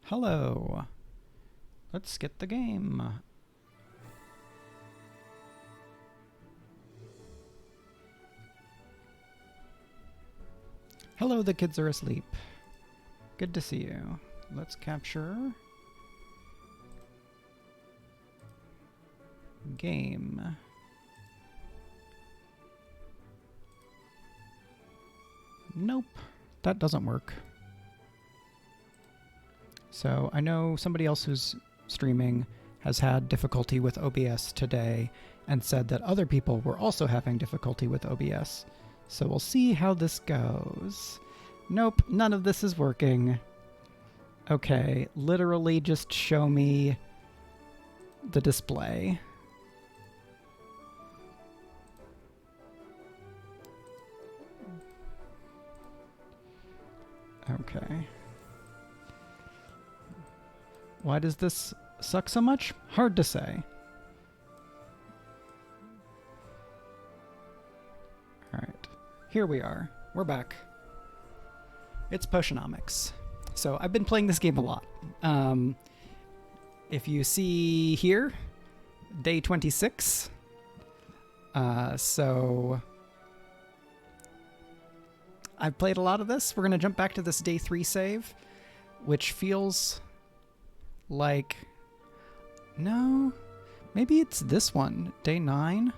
Hello. Let's get the game. Hello, the kids are asleep. Good to see you. Let's capture game. Nope, that doesn't work. So I know somebody else who's streaming has had difficulty with OBS today and said that other people were also having difficulty with OBS. So we'll see how this goes. Nope, none of this is working. Okay, literally just show me the display. Okay. Why does this suck so much? Hard to say. Alright, here we are. We're back. It's Potionomics. So I've been playing this game a lot. If you see here, day 26. So I've played a lot of this. We're going to jump back to this day 3 save, which feels like, no, maybe it's this one, day 9.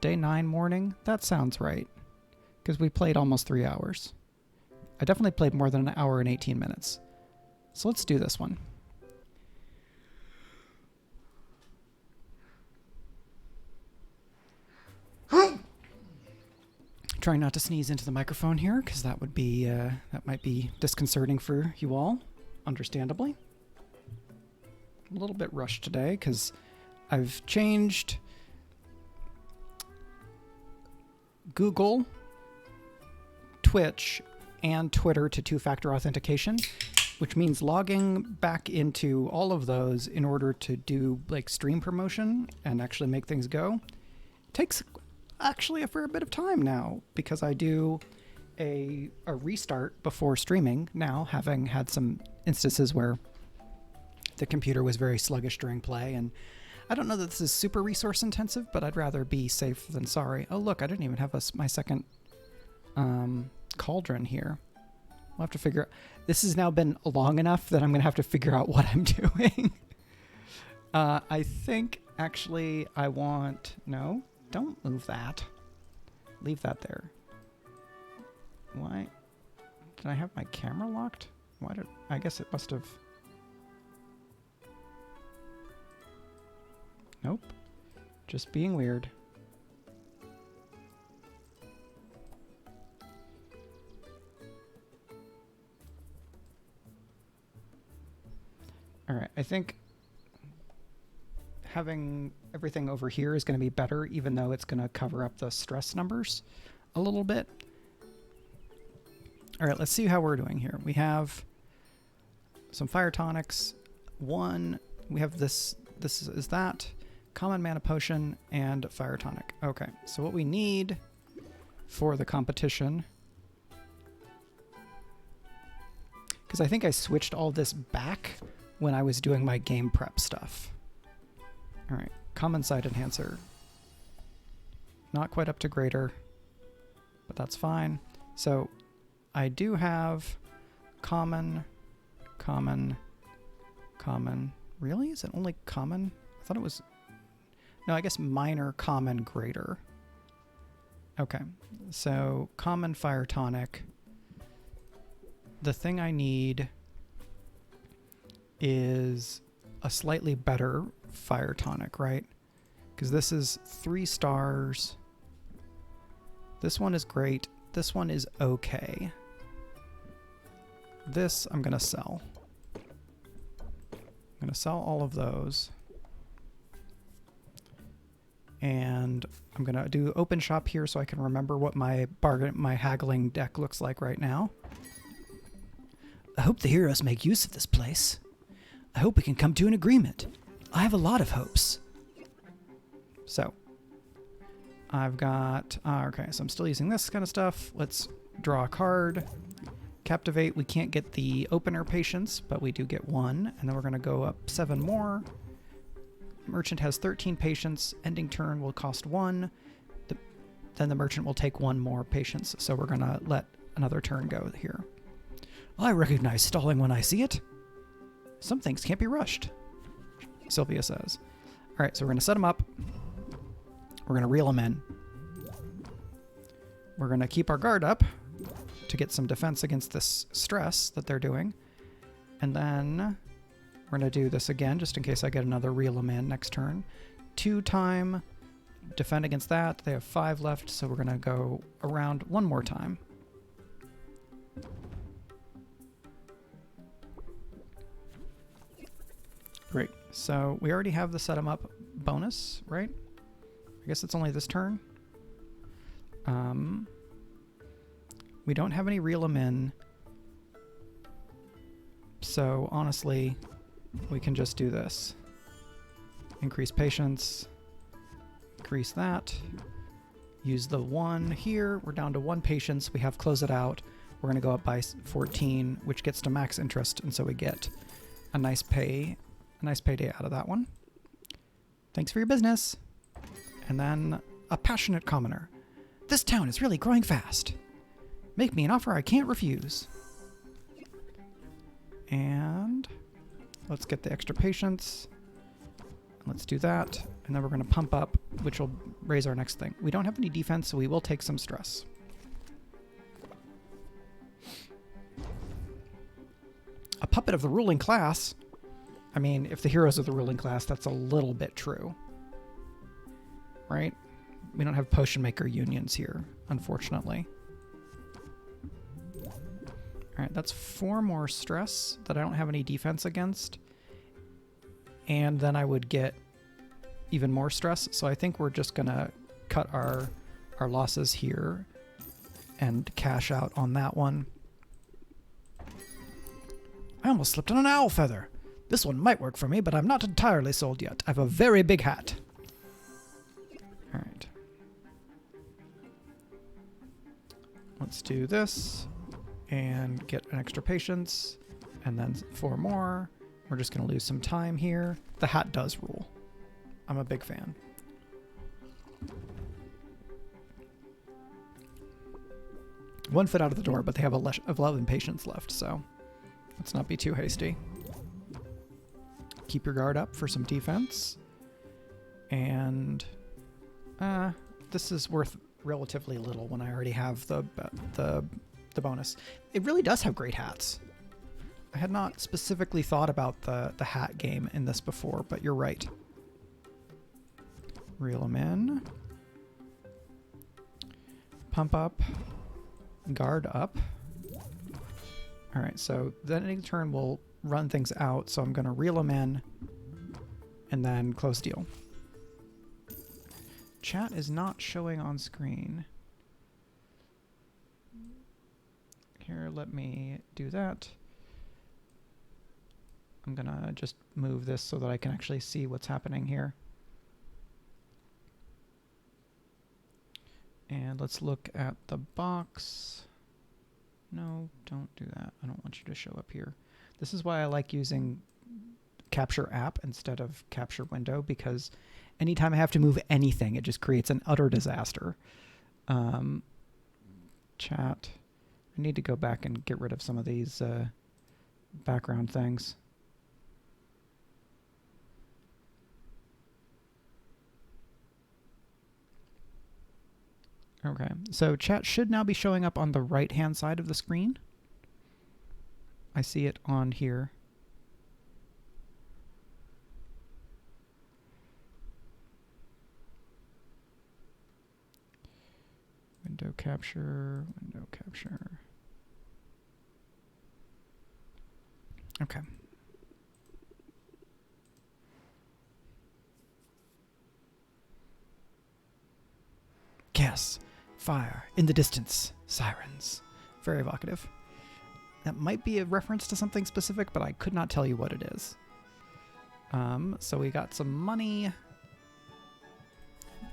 Day 9 morning. That sounds right, because we played almost 3 hours. I definitely played more than an hour and 18 minutes. So let's do this one. Trying not to sneeze into the microphone here, because that would be that might be disconcerting for you all, understandably. A little bit rushed today because I've changed Google, Twitch, and Twitter to two-factor authentication, which means logging back into all of those in order to do like stream promotion and actually make things go takes actually a fair bit of time now, because I do a restart before streaming now, having had some instances where the computer was very sluggish during play. And I don't know that this is super resource intensive, but I'd rather be safe than sorry. Oh look, I didn't even have my second cauldron here. We'll have to figure out. This has now been long enough that I'm gonna have to figure out what I'm doing. I think actually I want, no, don't move that. Leave that there. Why? Did I have my camera locked? Why did, I guess it must have. Nope. Just being weird. Alright, I think having everything over here is going to be better, even though it's going to cover up the stress numbers a little bit. Alright, let's see how we're doing here. We have some fire tonics. One, we have this is that. Common mana potion and fire tonic. Okay, so what we need for the competition, because I think I switched all this back when I was doing my game prep stuff. All right, common side enhancer. Not quite up to greater, but that's fine. So I do have common. Really? Is it only common? I thought it was. No, I guess minor, common, greater. Okay, so common fire tonic. The thing I need is a slightly better fire tonic, right? Because this is 3 stars. This one is great. This one is okay. This I'm gonna sell. I'm gonna sell all of those. And I'm gonna do open shop here so I can remember what my haggling deck looks like right now. I hope the heroes make use of this place. I hope we can come to an agreement. I have a lot of hopes. So, I've got, okay, so I'm still using this kind of stuff. Let's draw a card, Captivate, we can't get the opener patients, but we do get 1. And then we're going to go up 7 more. Merchant has 13 patients. Ending turn will cost 1. Then the merchant will take 1 more patients. So we're going to let another turn go here. I recognize stalling when I see it. Some things can't be rushed, Sylvia says. All right, so we're going to set them up. We're going to reel them in. We're going to keep our guard up to get some defense against this stress that they're doing. And then we're going to do this again, just in case I get another reel them in next turn. 2 time, defend against that. They have 5 left, so we're going to go around 1 more time. Great. So we already have the set 'em up bonus, right? I guess it's only this turn. We don't have any reel 'em in. So honestly, we can just do this. Increase patience. Increase that. Use the 1 here. We're down to 1 patience. We have close it out. We're going to go up by 14, which gets to max interest, and so we get a nice payday out of that one. Thanks for your business. And then a passionate commoner. This town is really growing fast. Make me an offer I can't refuse. And let's get the extra patience. Let's do that. And then we're going to pump up, which will raise our next thing. We don't have any defense, so we will take some stress. A puppet of the ruling class. I mean, if the heroes are the ruling class, that's a little bit true. Right? We don't have potion maker unions here, unfortunately. Alright, that's 4 more stress that I don't have any defense against. And then I would get even more stress. So I think we're just going to cut our losses here and cash out on that one. I almost slipped on an owl feather. This one might work for me, but I'm not entirely sold yet. I have a very big hat. Alright. Let's do this and get an extra patience, and then 4 more. We're just going to lose some time here. The hat does rule. I'm a big fan. One foot out of the door, but they have 11 patients left, so let's not be too hasty. Keep your guard up for some defense. And this is worth relatively little when I already have the bonus. It really does have great hats. I had not specifically thought about the hat game in this before, but you're right. Reel them in. Pump up. Guard up. All right, so then any turn will run things out, so I'm going to reel them in and then close deal. Chat is not showing on screen. Here, let me do that. I'm going to just move this so that I can actually see what's happening here. And let's look at the box. No, don't do that. I don't want you to show up here. This is why I like using Capture App instead of Capture Window, because anytime I have to move anything, it just creates an utter disaster. Chat. I need to go back and get rid of some of these background things. Okay, so chat should now be showing up on the right-hand side of the screen. I see it on here. Window capture, window capture. Okay. Yes. Fire. In the distance. Sirens. Very evocative. That might be a reference to something specific, but I could not tell you what it is. So we got some money.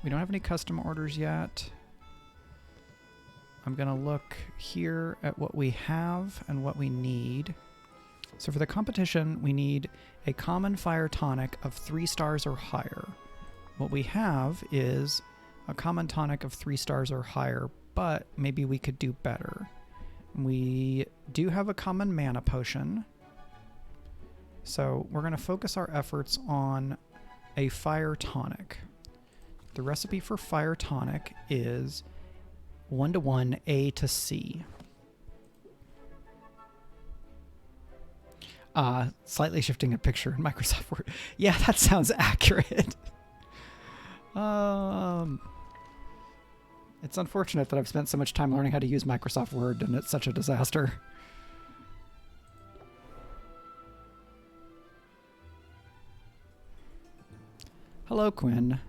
We don't have any custom orders yet. I'm going to look here at what we have and what we need. So for the competition, we need a common fire tonic of 3 stars or higher. What we have is a common tonic of 3 stars or higher, but maybe we could do better. We do have a common mana potion, so we're going to focus our efforts on a fire tonic. The recipe for fire tonic is 1:1 A to C. Slightly shifting a picture in Microsoft Word. Yeah, that sounds accurate. It's unfortunate that I've spent so much time learning how to use Microsoft Word and it's such a disaster. Hello, Quinn.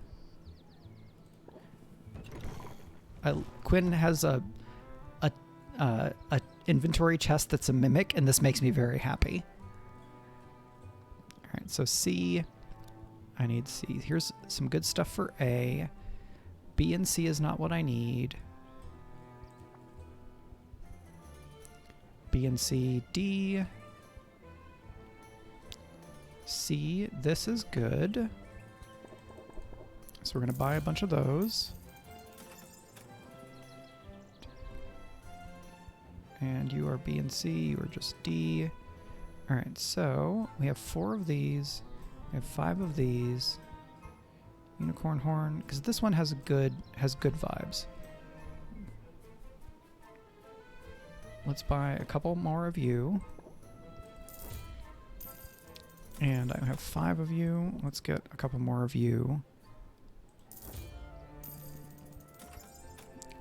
Quinn has a inventory chest that's a mimic, and this makes me very happy. All right, so C. I need C. Here's some good stuff for A. B and C is not what I need. B and C, D. C, this is good. So we're going to buy a bunch of those. And you are B and C, you are just D. All right, so we have 4 of these. We have 5 of these. Unicorn horn, because this one has good vibes. Let's buy a couple more of you. And I have 5 of you. Let's get a couple more of you.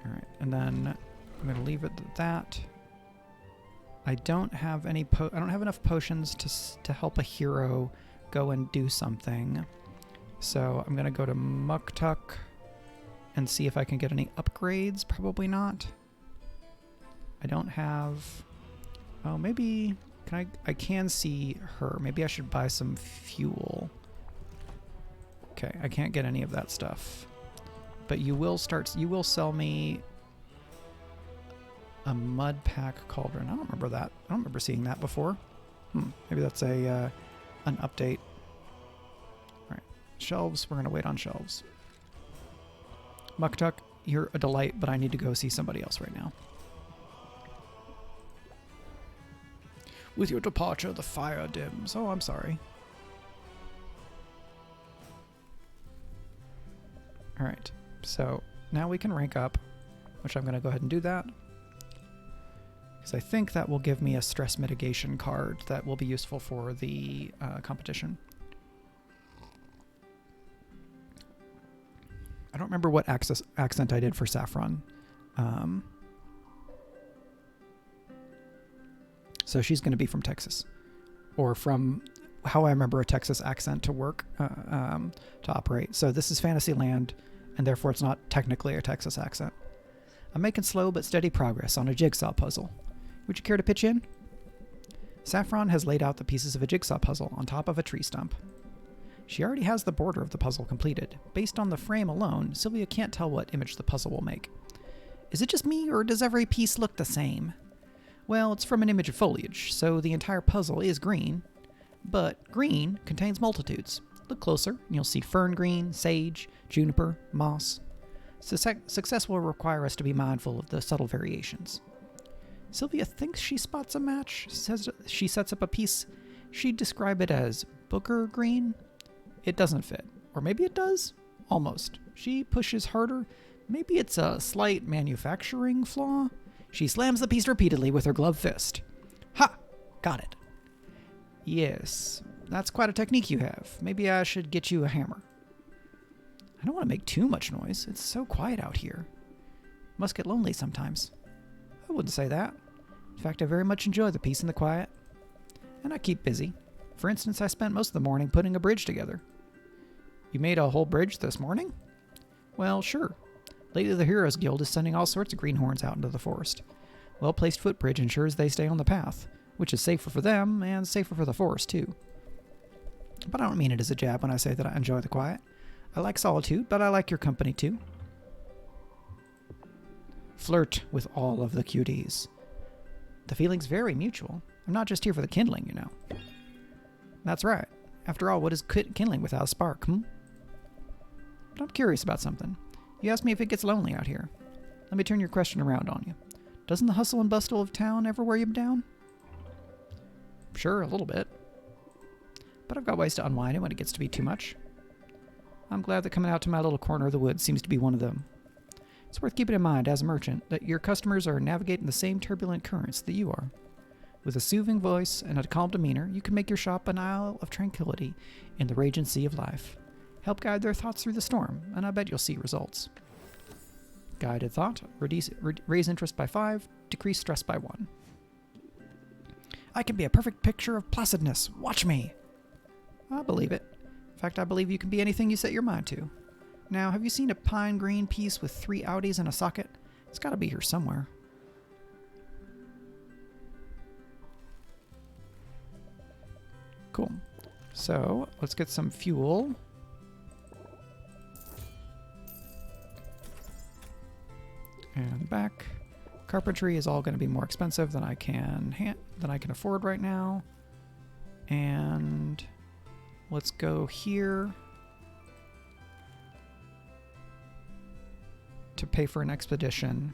All right, and then I'm going to leave it at that. I don't have any I don't have enough potions to help a hero go and do something. So I'm going to go to Muktuk and see if I can get any upgrades. Probably not. I don't have... Oh, maybe... I can see her. Maybe I should buy some fuel. Okay, I can't get any of that stuff. But you will sell me a mud pack cauldron. I don't remember that. I don't remember seeing that before. Maybe that's an update. All right, shelves. We're gonna wait on shelves. Muktuk, you're a delight, but I need to go see somebody else right now. With your departure, the fire dims. Oh, I'm sorry. All right, so now we can rank up, which I'm going to go ahead and do that. Because I think that will give me a stress mitigation card that will be useful for the competition. I don't remember what accent I did for Saffron. So she's going to be from Texas, or from how I remember a Texas accent to work, to operate. So this is Fantasyland, and therefore it's not technically a Texas accent. I'm making slow but steady progress on a jigsaw puzzle. Would you care to pitch in? Saffron has laid out the pieces of a jigsaw puzzle on top of a tree stump. She already has the border of the puzzle completed. Based on the frame alone, Sylvia can't tell what image the puzzle will make. Is it just me, or does every piece look the same? Well, it's from an image of foliage, so the entire puzzle is green, but green contains multitudes. Look closer, and you'll see fern green, sage, juniper, moss. Success will require us to be mindful of the subtle variations. Sylvia thinks she spots a match. Says she sets up a piece. She'd describe it as booger green. It doesn't fit. Or maybe it does? Almost. She pushes harder. Maybe it's a slight manufacturing flaw? She slams the piece repeatedly with her gloved fist. Ha! Got it. Yes, that's quite a technique you have. Maybe I should get you a hammer. I don't want to make too much noise. It's so quiet out here. Must get lonely sometimes. I wouldn't say that. In fact, I very much enjoy the peace and the quiet. And I keep busy. For instance, I spent most of the morning putting a bridge together. You made a whole bridge this morning? Well, sure. Lately, the Heroes Guild is sending all sorts of greenhorns out into the forest. Well-placed footbridge ensures they stay on the path, which is safer for them and safer for the forest, too. But I don't mean it as a jab when I say that I enjoy the quiet. I like solitude, but I like your company, too. Flirt with all of the cuties. The feeling's very mutual. I'm not just here for the kindling, you know. That's right. After all, what is kindling without a spark, hmm? But I'm curious about something. You asked me if it gets lonely out here. Let me turn your question around on you. Doesn't the hustle and bustle of town ever wear you down? Sure, a little bit. But I've got ways to unwind it when it gets to be too much. I'm glad that coming out to my little corner of the woods seems to be one of them. It's worth keeping in mind, as a merchant, that your customers are navigating the same turbulent currents that you are. With a soothing voice and a calm demeanor, you can make your shop an isle of tranquility in the raging sea of life. Help guide their thoughts through the storm, and I bet you'll see results. Guided thought, raise interest by 5, decrease stress by 1. I can be a perfect picture of placidness. Watch me! I believe it. In fact, I believe you can be anything you set your mind to. Now, have you seen a pine green piece with 3 Audis and a socket? It's got to be here somewhere. Cool. So, let's get some fuel. And back. Carpentry is all going to be more expensive than I can afford right now. And let's go here to pay for an expedition.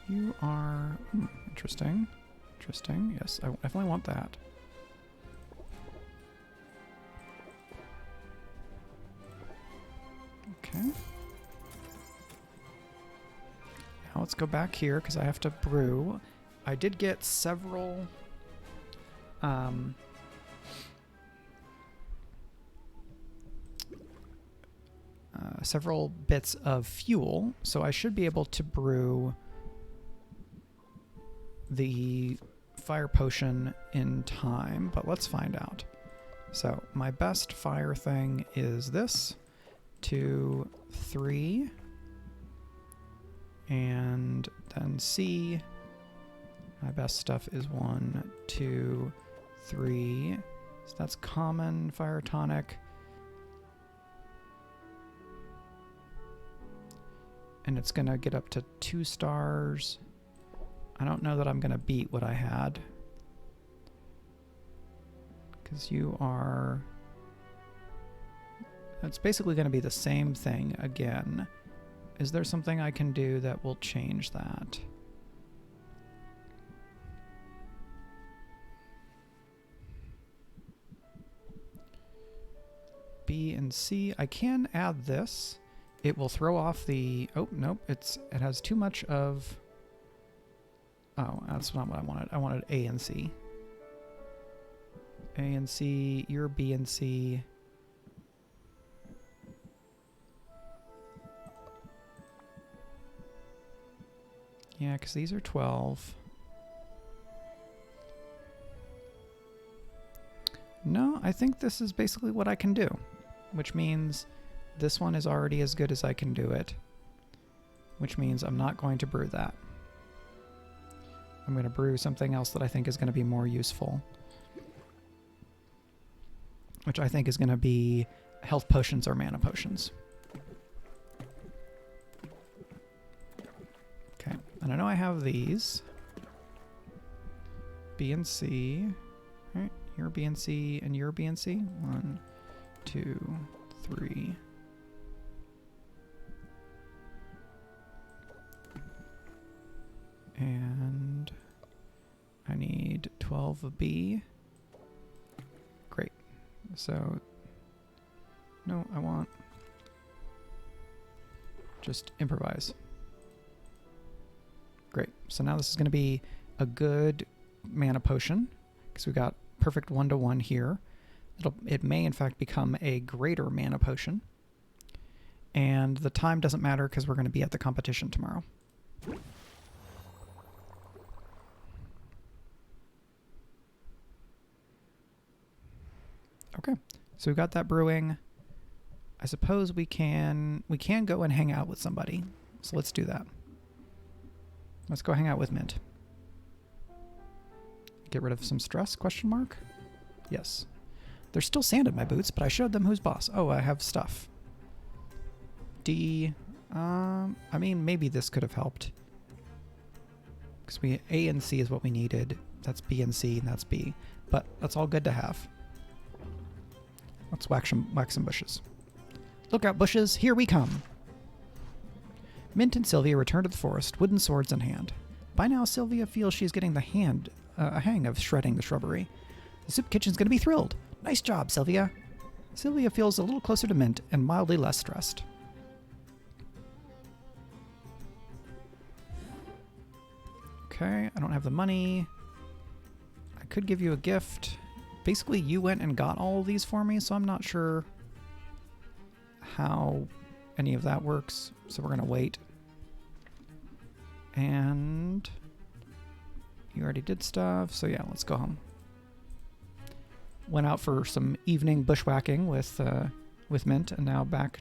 You are interesting. Interesting. Yes, I definitely want that. Okay. Now let's go back here because I have to brew. I did get several several bits of fuel, so I should be able to brew the fire potion in time, but let's find out. So my best fire thing is this. 2, 3, and then C. My best stuff is 1, 2, 3. So that's common, fire tonic. And it's gonna get up to 2 stars. I don't know that I'm gonna beat what I had. Because you are... It's basically going to be the same thing again. Is there something I can do that will change that? B and C. I can add this. It will throw off the... Oh, nope. It has too much of... Oh, that's not what I wanted. I wanted A and C. A and C. You're B and C. Yeah, because these are 12. No, I think this is basically what I can do, which means this one is already as good as I can do it, which means I'm not going to brew that. I'm going to brew something else that I think is going to be more useful, which I think is going to be health potions or mana potions. Okay, and I know I have these. B and C. All right, you're B and C, and you're B and C. 1, 2, 3. And I need 12 of B. Great. So, no, I want just improvise. Great. So now this is going to be a good mana potion because we got perfect 1-to-1 here. It may in fact become a greater mana potion. And the time doesn't matter because we're going to be at the competition tomorrow. Okay, so we've got that brewing. I suppose we can go and hang out with somebody. So let's do that. Let's go hang out with Mint. Get rid of some stress, question mark? Yes. There's still sand in my boots, but I showed them who's boss. Oh, I have stuff. D. I mean, maybe this could have helped. Because A and C is what we needed. That's B and C, and that's B. But that's all good to have. Let's whack some bushes. Look out, bushes! Here we come! Mint and Sylvia return to the forest, wooden swords in hand. By now, Sylvia feels she's getting the hang of shredding the shrubbery. The soup kitchen's going to be thrilled. Nice job, Sylvia. Sylvia feels a little closer to Mint and mildly less stressed. Okay, I don't have the money. I could give you a gift. Basically, you went and got all of these for me, so I'm not sure how any of that works. So we're going to wait. And you already did stuff, so yeah, let's go home. Went out for some evening bushwhacking with Mint, and now back.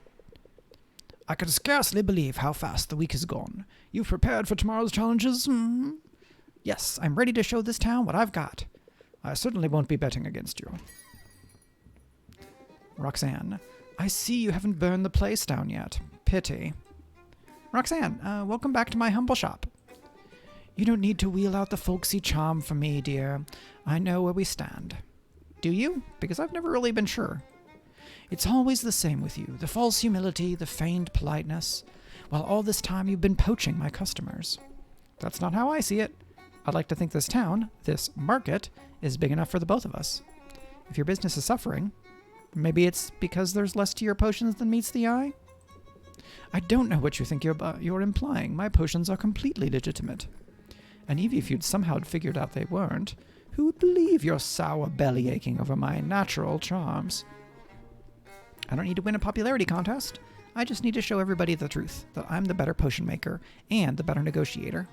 I can scarcely believe how fast the week has gone. You've prepared for tomorrow's challenges? Hmm? Yes, I'm ready to show this town what I've got. I certainly won't be betting against you. Roxanne, I see you haven't burned the place down yet. Pity. Roxanne, welcome back to my humble shop. You don't need to wheel out the folksy charm for me, dear. I know where we stand. Do you? Because I've never really been sure. It's always the same with you, the false humility, the feigned politeness, while all this time you've been poaching my customers. That's not how I see it. I'd like to think this town, this market, is big enough for the both of us. If your business is suffering, maybe it's because there's less to your potions than meets the eye? I don't know what you think you're implying. My potions are completely legitimate. And even if you'd somehow figured out they weren't, who would believe your sour belly aching over my natural charms? I don't need to win a popularity contest. I just need to show everybody the truth, that I'm the better potion maker and the better negotiator.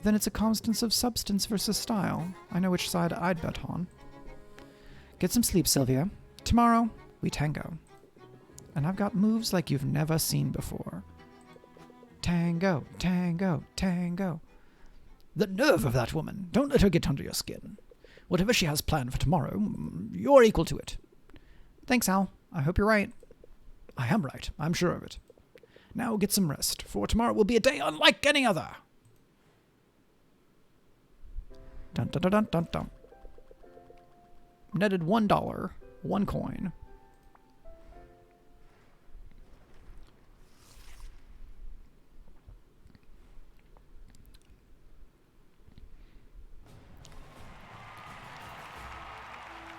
Then it's a constance of substance versus style. I know which side I'd bet on. Get some sleep, Sylvia. Tomorrow, we tango. And I've got moves like you've never seen before. Tango, tango, tango. The nerve of that woman. Don't let her get under your skin. Whatever she has planned for tomorrow, you're equal to it. Thanks, Al. I hope you're right. I am right. I'm sure of it. Now get some rest, for tomorrow will be a day unlike any other. Dun dun dun dun dun dun. Netted $1, 1 coin.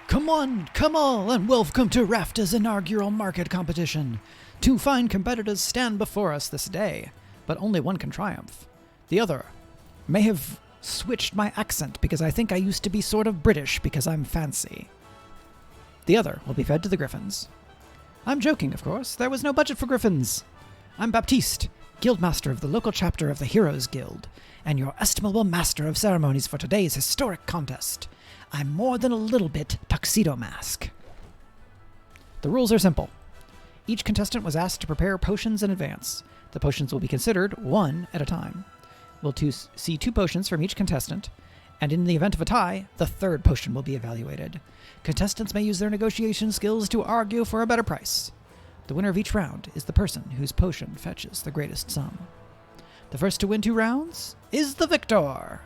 Come on, and welcome to Rafta's inaugural market competition. 2 fine competitors stand before us this day, but only one can triumph. The other may have switched my accent because I think I used to be sort of British because I'm fancy. The other will be fed to the griffins. I'm joking, of course. There was no budget for griffins. I'm Baptiste, guildmaster of the local chapter of the Heroes Guild, and your estimable master of ceremonies for today's historic contest. I'm more than a little bit tuxedo mask. The rules are simple. Each contestant was asked to prepare potions in advance. The potions will be considered one at a time. We'll see 2 potions from each contestant, and in the event of a tie, the 3rd potion will be evaluated. Contestants may use their negotiation skills to argue for a better price. The winner of each round is the person whose potion fetches the greatest sum. The first to win 2 rounds is the victor.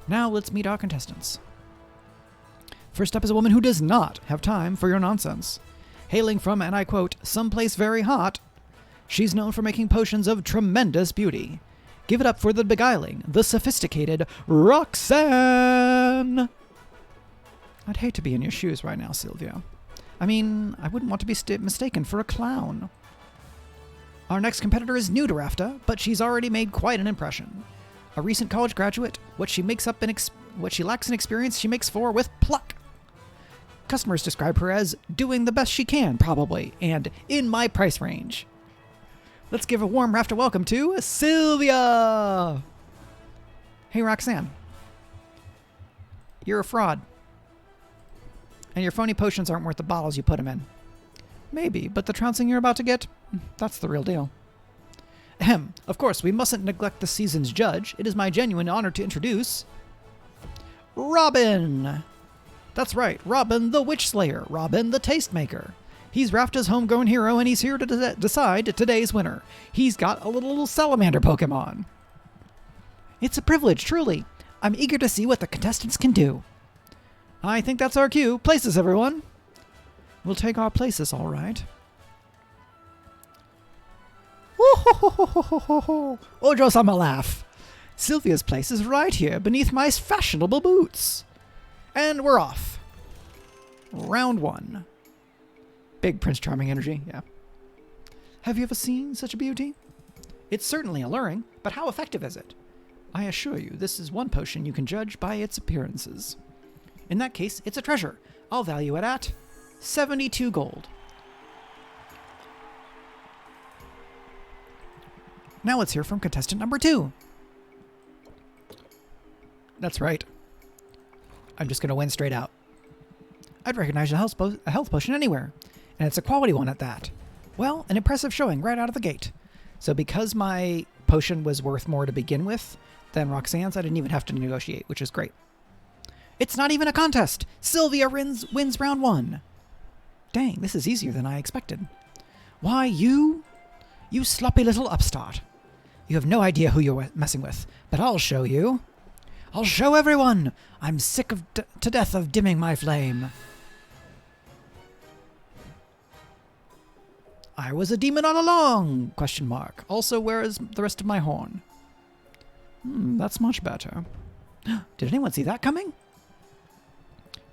Now let's meet our contestants. First up is a woman who does not have time for your nonsense. Hailing from, and I quote, someplace very hot, she's known for making potions of tremendous beauty. Give it up for the beguiling, the sophisticated Roxanne! I'd hate to be in your shoes right now, Sylvia. I mean, I wouldn't want to be mistaken for a clown. Our next competitor is new to Rafta, but she's already made quite an impression. A recent college graduate, what she lacks in experience, she makes for with pluck. Customers describe her as doing the best she can, probably, and in my price range. Let's give a warm Rafta welcome to Sylvia! Hey, Roxanne. You're a fraud. And your phony potions aren't worth the bottles you put them in. Maybe, but the trouncing you're about to get, that's the real deal. Ahem. Of course, we mustn't neglect the season's judge. It is my genuine honor to introduce... Robin! That's right, Robin the Witch Slayer, Robin the Tastemaker. He's Rafta's homegrown hero, and he's here to decide today's winner. He's got a little salamander Pokemon. It's a privilege, truly. I'm eager to see what the contestants can do. I think that's our cue. Places, everyone. We'll take our places, all right. Ojo-sama laugh. Sylvia's place is right here, beneath my fashionable boots. And we're off. Round 1. Big Prince Charming energy, yeah. Have you ever seen such a beauty? It's certainly alluring, but how effective is it? I assure you, this is one potion you can judge by its appearances. In that case, it's a treasure. I'll value it at 72 gold. Now let's hear from contestant number 2. That's right. I'm just going to win straight out. I'd recognize a health potion anywhere, and it's a quality one at that. Well, an impressive showing right out of the gate. So because my potion was worth more to begin with than Roxane's, I didn't even have to negotiate, which is great. It's not even a contest! Sylvia wins round 1. Dang, this is easier than I expected. Why, you sloppy little upstart. You have no idea who you're messing with, but I'll show you. I'll show everyone! I'm sick to death of dimming my flame. I was a demon all along! ? Also, where is the rest of my horn? That's much better. Did anyone see that coming?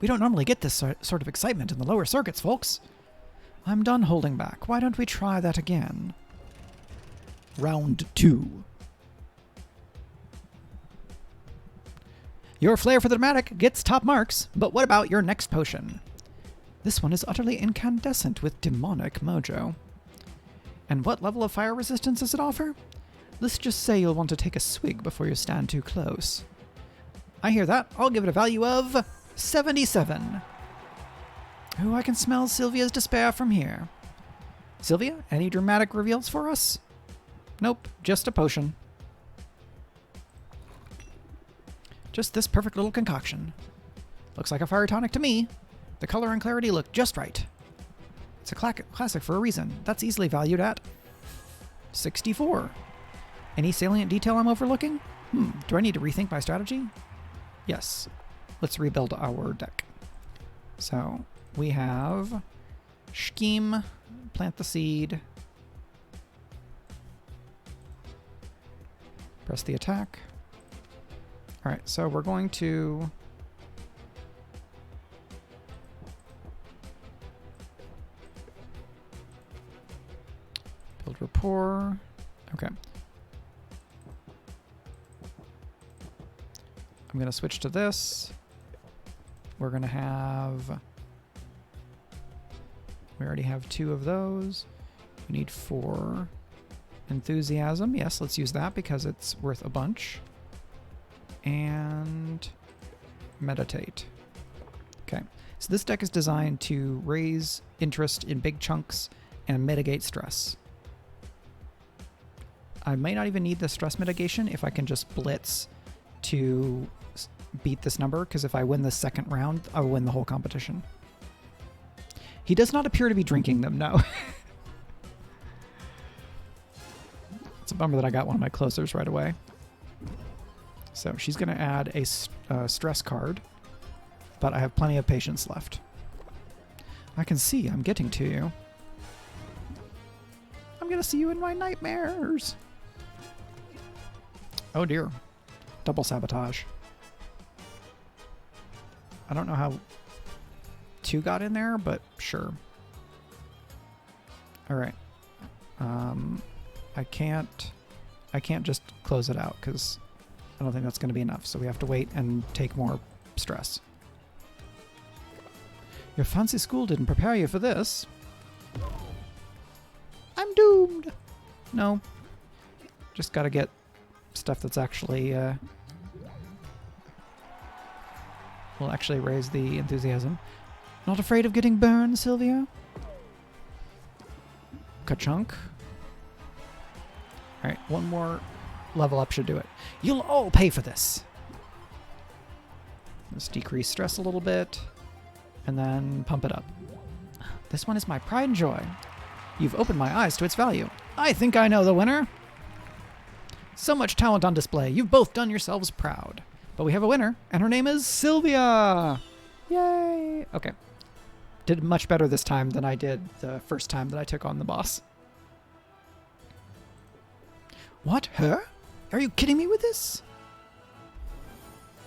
We don't normally get this sort of excitement in the lower circuits, folks. I'm done holding back. Why don't we try that again? Round 2. Your flair for the dramatic gets top marks, but what about your next potion? This one is utterly incandescent with demonic mojo. And what level of fire resistance does it offer? Let's just say you'll want to take a swig before you stand too close. I hear that. I'll give it a value of 77. Ooh, I can smell Sylvia's despair from here. Sylvia, any dramatic reveals for us? Nope, just a potion. Just this perfect little concoction. Looks like a fire tonic to me. The color and clarity look just right. It's a classic for a reason. That's easily valued at 64. Any salient detail I'm overlooking? Do I need to rethink my strategy? Yes. Let's rebuild our deck. So we have Scheme, plant the seed, press the attack. All right, so we're going to build rapport. Okay. I'm going to switch to this. We're going to have... We already have 2 of those. We need 4. Enthusiasm. Yes, let's use that because it's worth a bunch. And meditate. Okay. So this deck is designed to raise interest in big chunks and mitigate stress. I may not even need the stress mitigation if I can just blitz to beat this number, because if I win the second round, I will win the whole competition. He does not appear to be drinking them, no. It's a bummer that I got one of my closers right away. So she's going to add a stress card, but I have plenty of patience left. I can see I'm getting to you. I'm going to see you in my nightmares. Oh dear. Double sabotage. I don't know how 2 got in there, but sure. All right. I can't just close it out because I don't think that's going to be enough. So we have to wait and take more stress. Your fancy school didn't prepare you for this. I'm doomed. No. Just got to get stuff that's actually will actually raise the enthusiasm. Not afraid of getting burned, Sylvia? Ka-chunk. Alright, one more level up should do it. You'll all pay for this. Let's decrease stress a little bit. and then pump it up. This one is my pride and joy. You've opened my eyes to its value. I think I know the winner. So much talent on display. You've both done yourselves proud. But we have a winner, and her name is Sylvia. Yay. Okay. Did much better this time than I did the first time that I took on the boss. What? Her? Are you kidding me with this?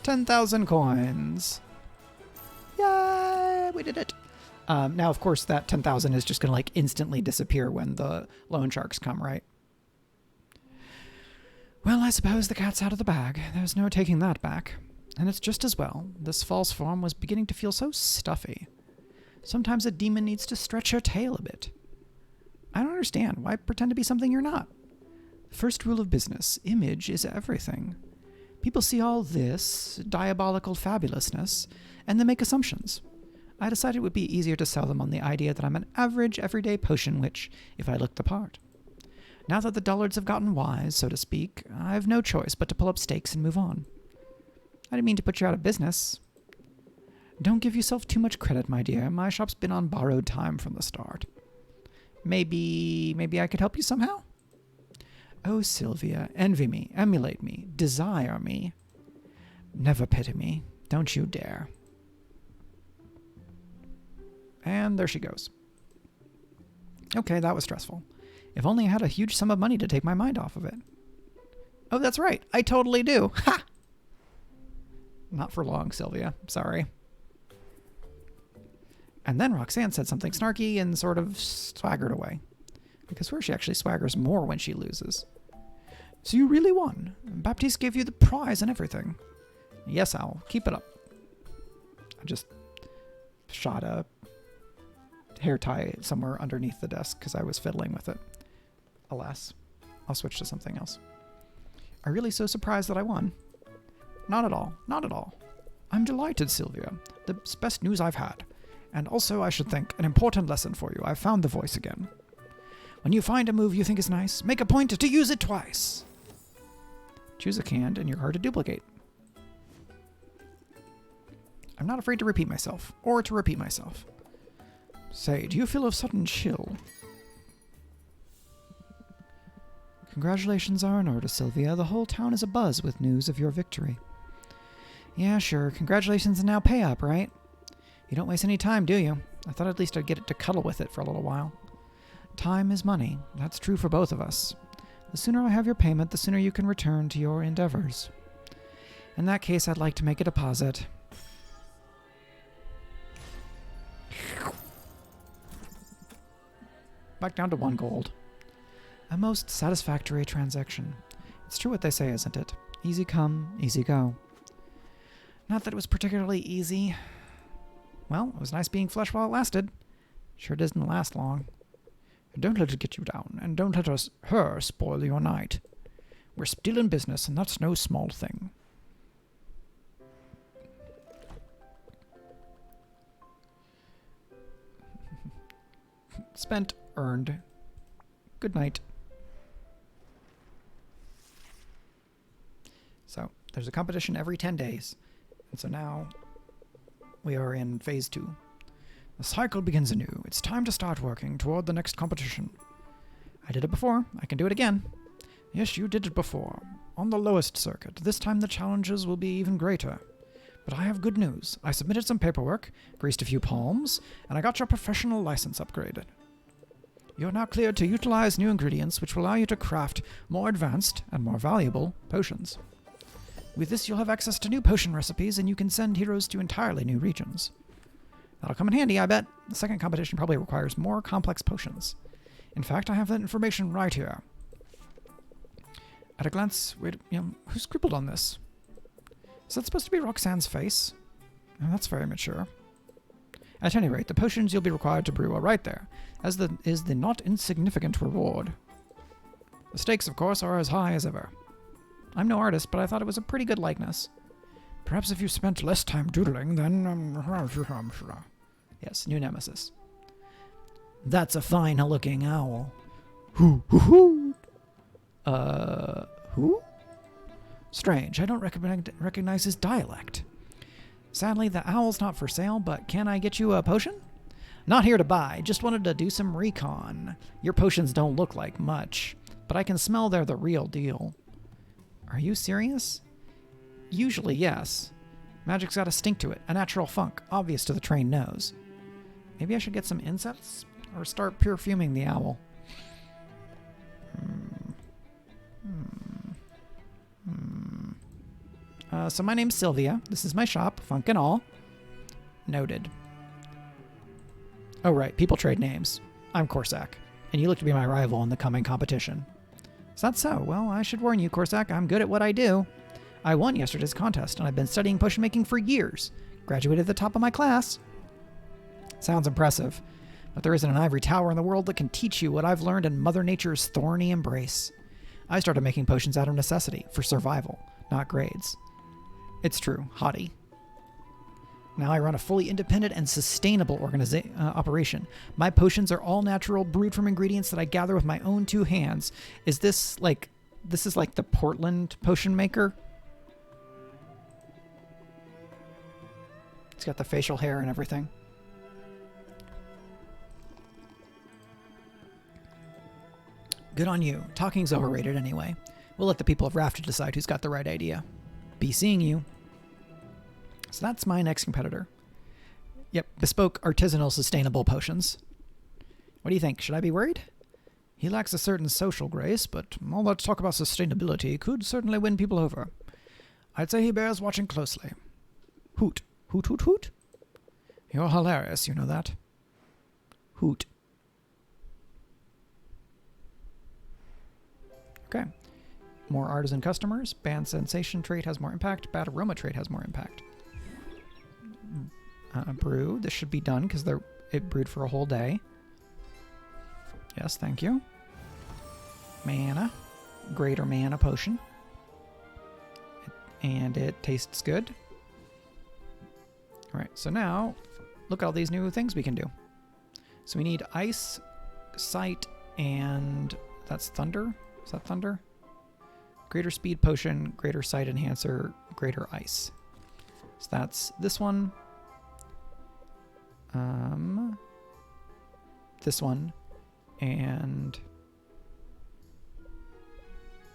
10,000 coins. Yay! We did it. Now, of course, that 10,000 is just going to like instantly disappear when the loan sharks come, right? Well, I suppose the cat's out of the bag. There's no taking that back. And it's just as well. This false form was beginning to feel so stuffy. Sometimes a demon needs to stretch her tail a bit. I don't understand. Why pretend to be something you're not? First rule of business, image is everything. People see all this diabolical fabulousness, and they make assumptions. I decided it would be easier to sell them on the idea that I'm an average, everyday potion witch if I looked the part. Now that the dullards have gotten wise, so to speak, I have no choice but to pull up stakes and move on. I didn't mean to put you out of business. Don't give yourself too much credit, my dear. My shop's been on borrowed time from the start. Maybe I could help you somehow? Oh, Sylvia, envy me, emulate me, desire me. Never pity me. Don't you dare. And there she goes. Okay, that was stressful. If only I had a huge sum of money to take my mind off of it. Oh, that's right. I totally do. Ha! Not for long, Sylvia. Sorry. And then Roxanne said something snarky and sort of swaggered away. I swear she actually swaggers more when she loses. So you really won. Baptiste gave you the prize and everything. Yes, Al. Keep it up. I just shot a hair tie somewhere underneath the desk because I was fiddling with it. Alas. I'll switch to something else. Are you really so surprised that I won? Not at all. Not at all. I'm delighted, Sylvia. The best news I've had. And also, I should think, an important lesson for you. I've found the voice again. When you find a move you think is nice, make a point to use it twice. Choose a hand and you're hard to duplicate. I'm not afraid to repeat myself, or to repeat myself. Say, do you feel a sudden chill? Congratulations are in order, Sylvia. The whole town is abuzz with news of your victory. Yeah, sure. Congratulations and now pay up, right? You don't waste any time, do you? I thought at least I'd get it to cuddle with it for a little while. Time is money. That's true for both of us. The sooner I have your payment, the sooner you can return to your endeavors. In that case, I'd like to make a deposit. Back down to 1 gold. A most satisfactory transaction. It's true what they say, isn't it? Easy come, easy go. Not that it was particularly easy. Well, it was nice being flush while it lasted. Sure doesn't last long. Don't let it get you down, and don't let her spoil your night. We're still in business, and that's no small thing. Spent, earned. Good night. So, there's a competition every 10 days. And so now, we are in phase 2. The cycle begins anew. It's time to start working toward the next competition. I did it before. I can do it again. Yes, you did it before. On the lowest circuit. This time the challenges will be even greater. But I have good news. I submitted some paperwork, greased a few palms, and I got your professional license upgraded. You're now cleared to utilize new ingredients which will allow you to craft more advanced and more valuable potions. With this, you'll have access to new potion recipes, and you can send heroes to entirely new regions. That'll come in handy, I bet. The second competition probably requires more complex potions. In fact, I have that information right here. At a glance, wait, who scribbled on this? Is that supposed to be Roxanne's face? Oh, that's very mature. At any rate, the potions you'll be required to brew are right there, as is the not insignificant reward. The stakes, of course, are as high as ever. I'm no artist, but I thought it was a pretty good likeness. Perhaps if you spent less time doodling, then... Yes, new nemesis. That's a fine-looking owl. Who? Who? Strange, I don't recognize his dialect. Sadly, the owl's not for sale, but can I get you a potion? Not here to buy, just wanted to do some recon. Your potions don't look like much, but I can smell they're the real deal. Are you serious? Usually, yes. Magic's got a stink to it, a natural funk, obvious to the trained nose. Maybe I should get some incense, or start perfuming the owl. So my name's Sylvia. This is my shop, Funk and All. Noted. Oh right, people trade names. I'm Corsac, and you look to be my rival in the coming competition. Is that so? Well, I should warn you, Corsac, I'm good at what I do. I won yesterday's contest, and I've been studying potion making for years. Graduated at the top of my class. Sounds impressive, but there isn't an ivory tower in the world that can teach you what I've learned in Mother Nature's thorny embrace. I started making potions out of necessity, for survival, not grades. It's true, hottie. Now I run a fully independent and sustainable operation. My potions are all natural, brewed from ingredients that I gather with my own two hands. Is this like the Portland potion maker? It's got the facial hair and everything. Good on you. Talking's overrated anyway. We'll let the people of Rafted decide who's got the right idea. Be seeing you. So that's my next competitor. Yep, bespoke, artisanal, sustainable potions. What do you think? Should I be worried? He lacks a certain social grace, but all that talk about sustainability could certainly win people over. I'd say he bears watching closely. Hoot. Hoot, hoot, hoot. You're hilarious, you know that? Hoot. Okay. More artisan customers. Band sensation trait has more impact. Bad aroma trait has more impact. Brew. This should be done because it brewed for a whole day. Yes, thank you. Mana. Greater mana potion. And it tastes good. Alright, so now look at all these new things we can do. So we need ice, sight, and that's thunder. Is that thunder? Greater speed potion, greater sight enhancer, greater ice. So that's this one. This one. And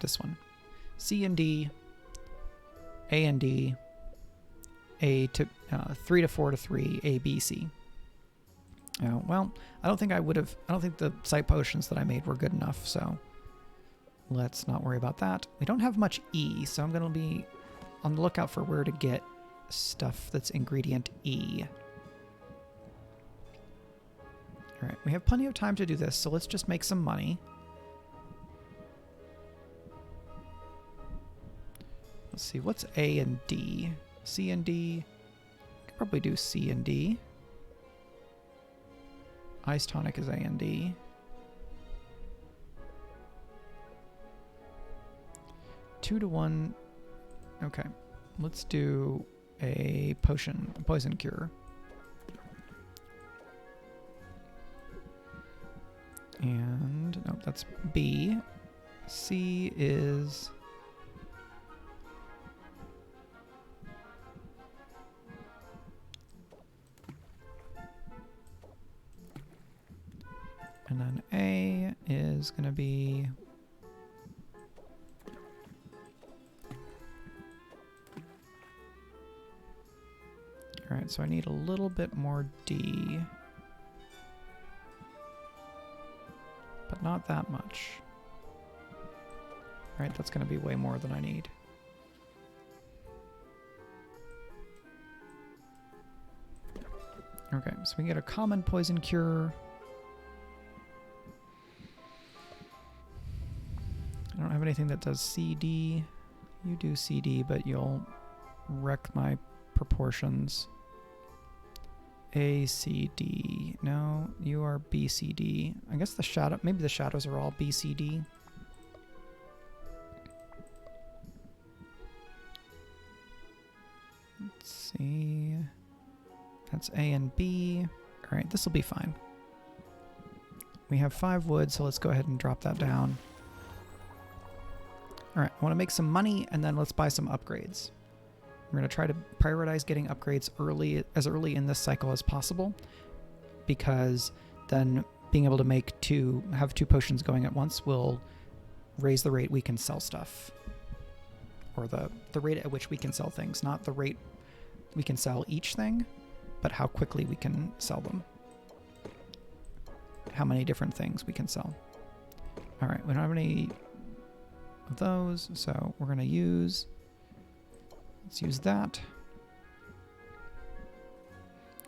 this one. C and D. A and D. A to 3 to 4 to 3. A, B, C. Well, I don't think the sight potions that I made were good enough, so let's not worry about that. We don't have much E, so I'm going to be on the lookout for where to get stuff that's ingredient E. Alright, we have plenty of time to do this, so let's just make some money. Let's see, what's A and D? C and D? I could probably do C and D. Ice tonic is A and D. Two to 1. Okay, let's do a poison cure. And nope, that's B. C is and then A is going to be all right, so I need a little bit more D. But not that much. Right, that's going to be way more than I need. Okay, so we can get a common poison cure. I don't have anything that does CD. You do CD, but you'll wreck my proportions. A, C, D. No, you are B, C, D. I guess maybe the shadows are all B, C, D. Let's see. That's A and B. All right, this will be fine. We have 5 wood, so let's go ahead and drop that down. All right, I want to make some money, and then let's buy some upgrades. We're going to try to prioritize getting upgrades as early in this cycle as possible, because then being able to have 2 potions going at once will raise the rate we can sell stuff. Or the rate at which we can sell things, not the rate we can sell each thing, but how quickly we can sell them. How many different things we can sell. All right, we don't have any of those, so we're going to use... Let's use that.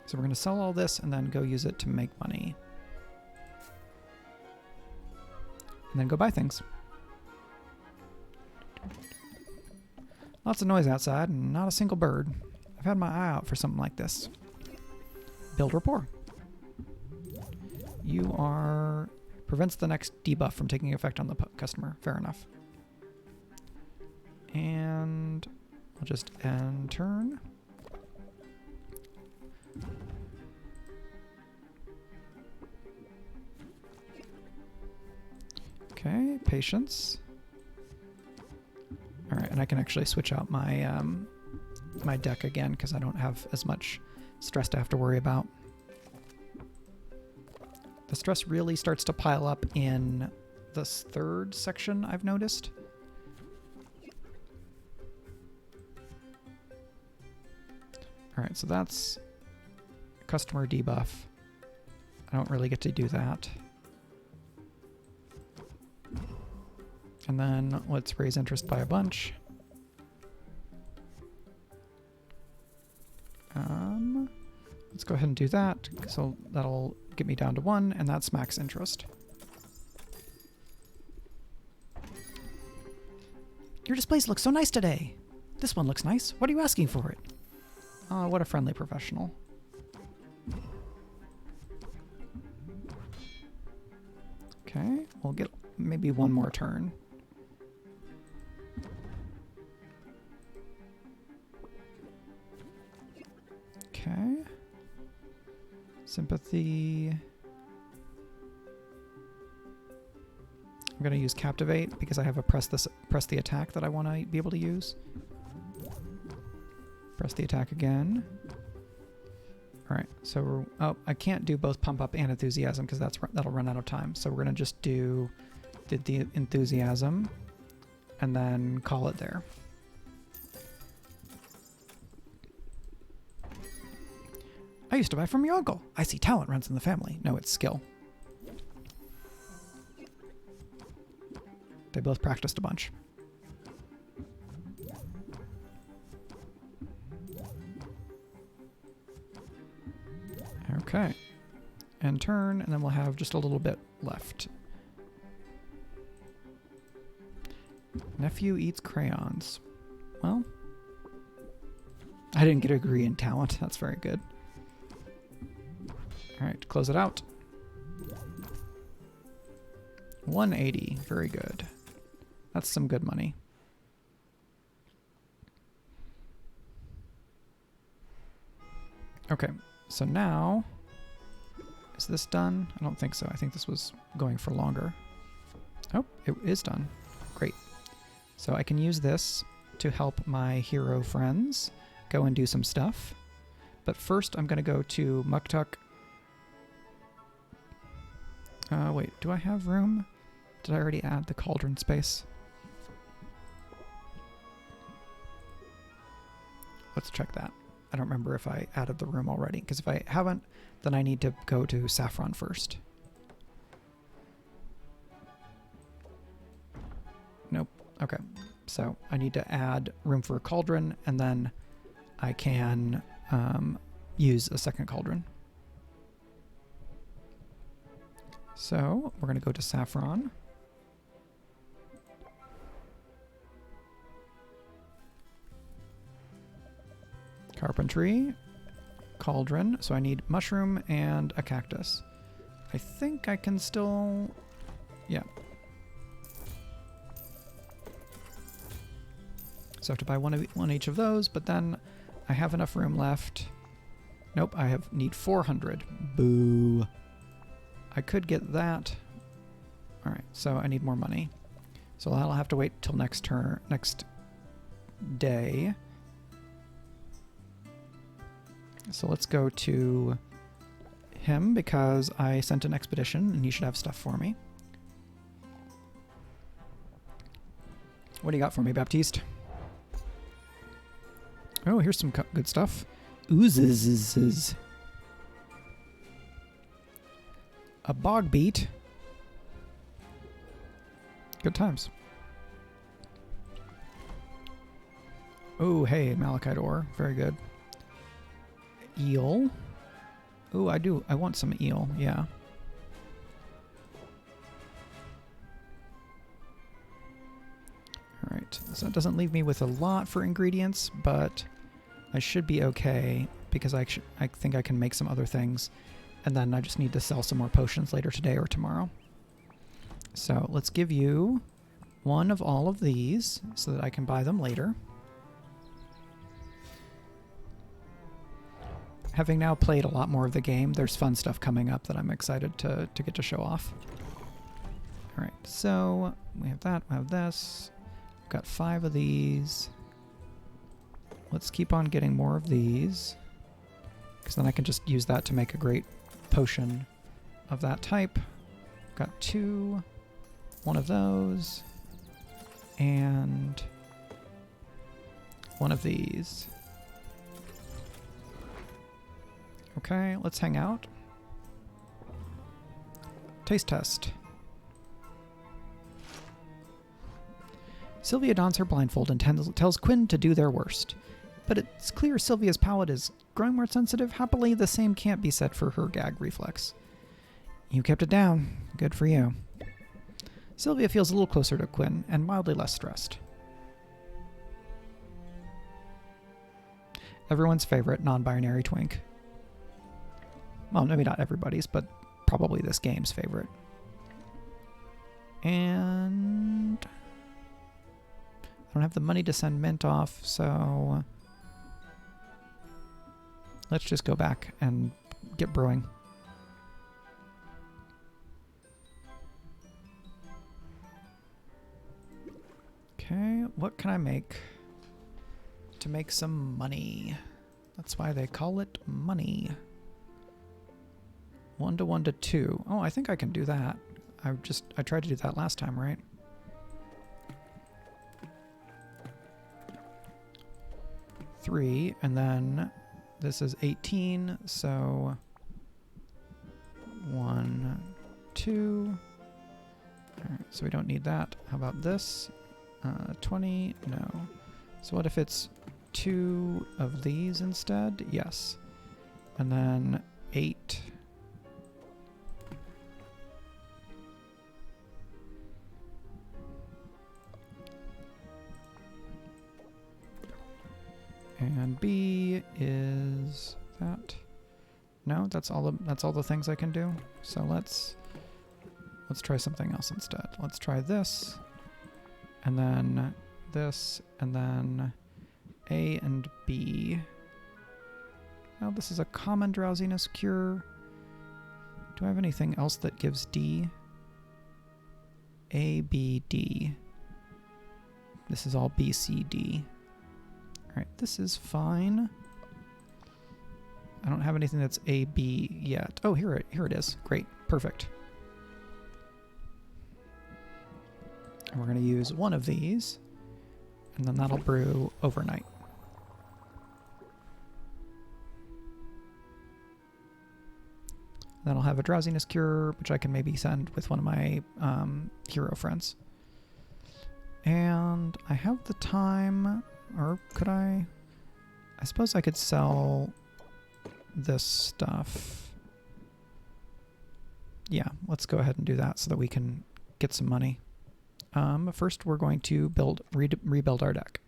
So we're going to sell all this and then go use it to make money. And then go buy things. Lots of noise outside and not a single bird. I've had my eye out for something like this. Build rapport. You are... Prevents the next debuff from taking effect on the customer. Fair enough. And we'll just end turn. Okay, patience. All right, and I can actually switch out my my deck again because I don't have as much stress to have to worry about. The stress really starts to pile up in this 3rd section, I've noticed. All right, so that's customer debuff. I don't really get to do that. And then let's raise interest by a bunch. Let's go ahead and do that. So that'll get me down to 1, and that's max interest. Your displays look so nice today. This one looks nice. What are you asking for it? Oh, what a friendly professional. Okay, we'll get maybe 1 more turn. Okay. Sympathy. I'm going to use Captivate because I have a press the attack that I want to be able to use. Press the attack again. All right, so I can't do both Pump Up and Enthusiasm because that'll run out of time. So we're going to just do the Enthusiasm and then call it there. I used to buy from your uncle. I see talent runs in the family. No, it's skill. They both practiced a bunch. Okay. End turn, and then we'll have just a little bit left. Nephew eats crayons. Well, I didn't get a degree in talent. That's very good. All right, close it out. 180, very good. That's some good money. Okay, so now, is this done? I don't think so. I think this was going for longer. Oh, it is done. Great. So I can use this to help my hero friends go and do some stuff. But first I'm going to go to Muktuk. Wait, do I have room? Did I already add the cauldron space? Let's check that. I don't remember if I added the room already, because if I haven't, then I need to go to Saffron first. Nope. Okay. So I need to add room for a cauldron, and then I can use a second cauldron. So we're going to go to Saffron. Carpentry, cauldron, so I need mushroom and a cactus. I think I can still, yeah. So I have to buy one each of those, but then I have enough room left. Nope, I need 400. Boo. I could get that. All right, so I need more money. So I'll have to wait till next turn, next day. So let's go to him because I sent an expedition and he should have stuff for me. What do you got for me, Baptiste? Oh, here's some good stuff. Oozes. A bog beat. Good times. Oh, hey, malachite ore. Very good. Eel. Oh, I want some eel, yeah. Alright, so it doesn't leave me with a lot for ingredients, but I should be okay because I think I can make some other things, and then I just need to sell some more potions later today or tomorrow. So let's give you one of all of these so that I can buy them later. Having now played a lot more of the game, there's fun stuff coming up that I'm excited to get to show off. Alright, so we have that, we have this. We've got 5 of these. Let's keep on getting more of these, because then I can just use that to make a great potion of that type. Got 2, one of those, and one of these. Okay, let's hang out. Taste test. Sylvia dons her blindfold and tells Quinn to do their worst. But it's clear Sylvia's palate is growing more sensitive. Happily, the same can't be said for her gag reflex. You kept it down. Good for you. Sylvia feels a little closer to Quinn and mildly less stressed. Everyone's favorite non-binary twink. Well, maybe not everybody's, but probably this game's favorite. And I don't have the money to send Mint off, so let's just go back and get brewing. Okay, what can I make to make some money? That's why they call it money. 1 to 1 to 2. Oh, I think I can do that. I tried to do that last time, right? Three, and then this is 18, so 1, 2. Alright, so we don't need that. How about this? 20? No. So what if it's 2 of these instead? Yes. And then 8. And B is that. No, that's all the things I can do. So let's try something else instead. Let's try this, and then this, and then A and B. Now this is a common drowsiness cure. Do I have anything else that gives D? A, B, D. This is all B, C, D. Alright, this is fine. I don't have anything that's A, B yet. Oh, here it is. Great. Perfect. And we're going to use one of these, and then that'll brew overnight. Then I'll have a drowsiness cure, which I can maybe send with one of my hero friends. And I have the time, or could I? I suppose I could sell this stuff. Yeah, let's go ahead and do that so that we can get some money. First, we're going to rebuild our deck.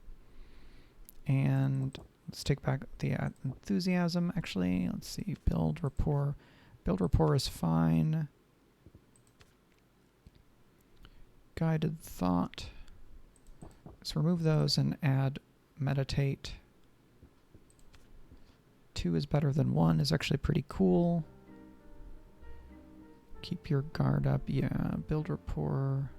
And let's take back the enthusiasm, actually. Let's see, build rapport. Build rapport is fine. Guided thought. Let's remove those and add meditate. 2 is better than 1 is actually pretty cool. Keep your guard up. Yeah, build rapport.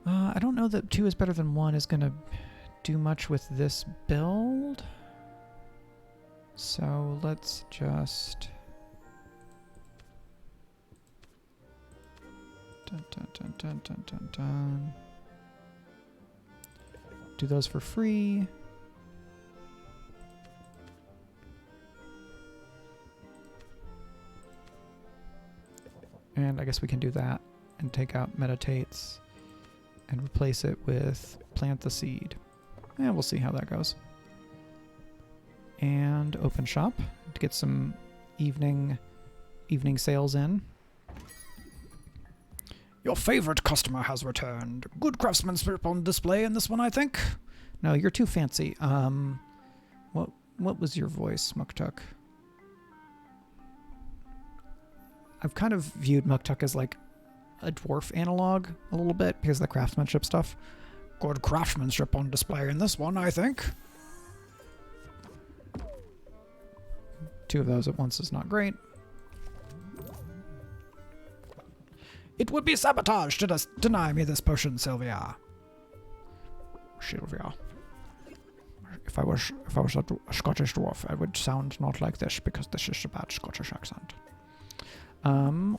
I don't know that 2 is better than 1 is going to do much with this build. So let's just... Dun, dun, dun, dun, dun, dun, dun. Do those for free. And I guess we can do that and take out meditates and replace it with plant the seed. And we'll see how that goes. And open shop to get some evening sales in. Your favorite customer has returned. Good craftsmanship on display in this one, I think. No, you're too fancy. What was your voice, Muktuk? I've kind of viewed Muktuk as like a dwarf analog a little bit because of the craftsmanship stuff. Good craftsmanship on display in this one, I think. 2 of those at once is not great. It would be sabotage to deny me this potion, Sylvia. Sylvia. If I was a Scottish dwarf, I would sound not like this because this is a bad Scottish accent.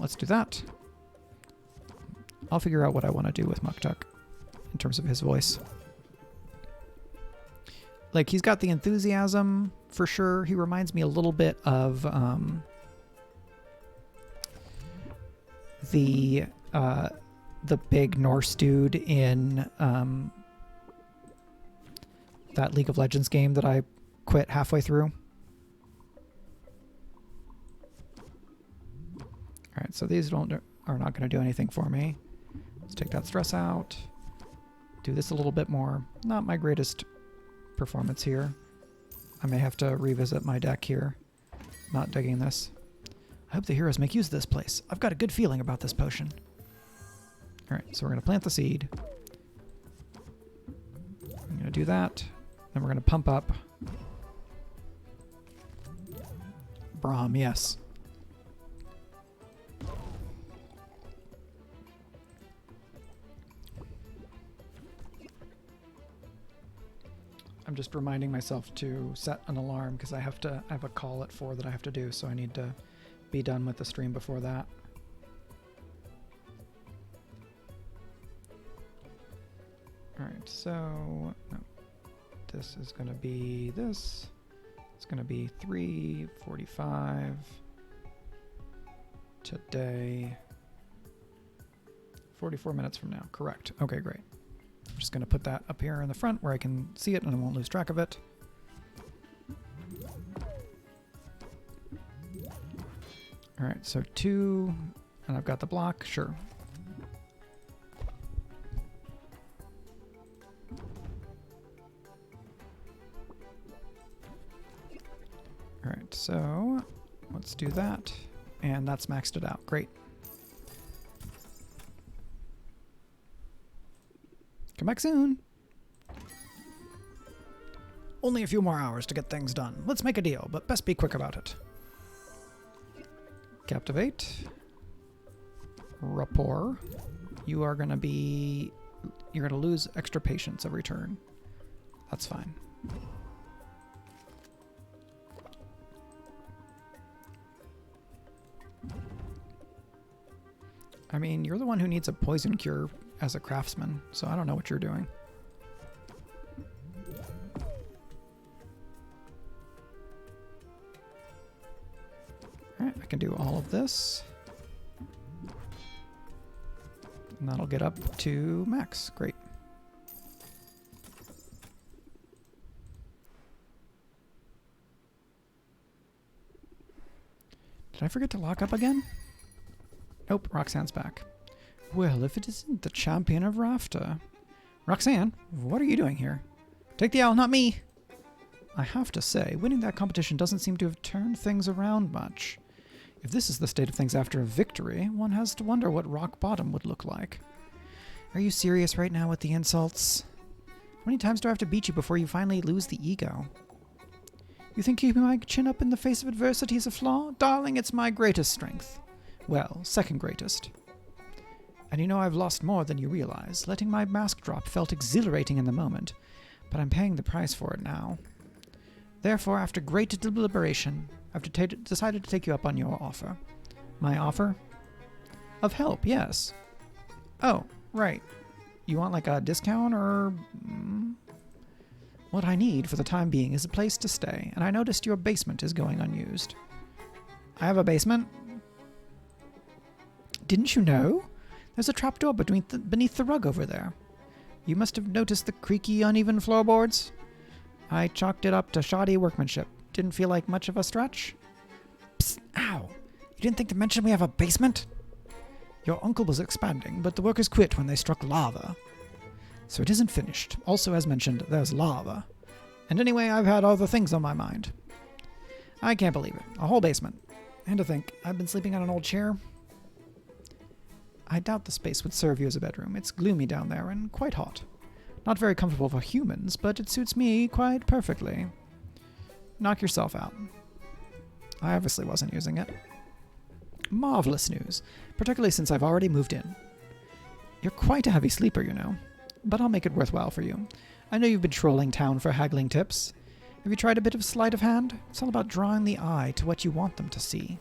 Let's do that. I'll figure out what I want to do with Muktuk in terms of his voice. Like, he's got the enthusiasm for sure. He reminds me a little bit of the big Norse dude in that League of Legends game that I quit halfway through. Alright, so these are not going to do anything for me. Let's take that stress out. Do this a little bit more. Not my greatest performance here. I may have to revisit my deck here. Not digging this. I hope the heroes make use of this place. I've got a good feeling about this potion. Alright, so we're going to plant the seed. I'm going to do that. Then we're going to pump up. Braum, yes. I'm just reminding myself to set an alarm because I have a call at 4 that I have to do, so I need to be done with the stream before that. Alright, so no, this is going to be this. It's going to be 3:45 today. 44 minutes from now, correct. Okay, great. I'm just going to put that up here in the front where I can see it and I won't lose track of it. Alright, so 2, and I've got the block, sure. Alright, so let's do that, and that's maxed it out, great. Come back soon. Only a few more hours to get things done. Let's make a deal, but best be quick about it. Captivate. Rapport. You're going to lose extra patience every turn. That's fine. I mean, you're the one who needs a poison cure as a craftsman, so I don't know what you're doing. Alright, I can do all of this. And that'll get up to max. Great. Did I forget to lock up again? Nope, Roxanne's back. Well, if it isn't the champion of Rafter. Roxanne, what are you doing here? Take the owl, not me! I have to say, winning that competition doesn't seem to have turned things around much. If this is the state of things after a victory, one has to wonder what rock bottom would look like. Are you serious right now with the insults? How many times do I have to beat you before you finally lose the ego? You think keeping my chin up in the face of adversity is a flaw? Darling, it's my greatest strength. Well, second greatest. And you know I've lost more than you realize. Letting my mask drop felt exhilarating in the moment, but I'm paying the price for it now. Therefore, after great deliberation, I've decided to take you up on your offer. My offer? Of help, yes. Oh, right. You want like a discount or... What I need for the time being is a place to stay, and I noticed your basement is going unused. I have a basement? Didn't you know? There's a trapdoor beneath the rug over there. You must have noticed the creaky, uneven floorboards. I chalked it up to shoddy workmanship. Didn't feel like much of a stretch. Psst, ow! You didn't think to mention we have a basement? Your uncle was expanding, but the workers quit when they struck lava. So it isn't finished. Also, as mentioned, there's lava. And anyway, I've had other things on my mind. I can't believe it. A whole basement. And to think, I've been sleeping on an old chair. I doubt the space would serve you as a bedroom. It's gloomy down there and quite hot. Not very comfortable for humans, but it suits me quite perfectly. Knock yourself out. I obviously wasn't using it. Marvelous news, particularly since I've already moved in. You're quite a heavy sleeper, you know. But I'll make it worthwhile for you. I know you've been trolling town for haggling tips. Have you tried a bit of sleight of hand? It's all about drawing the eye to what you want them to see.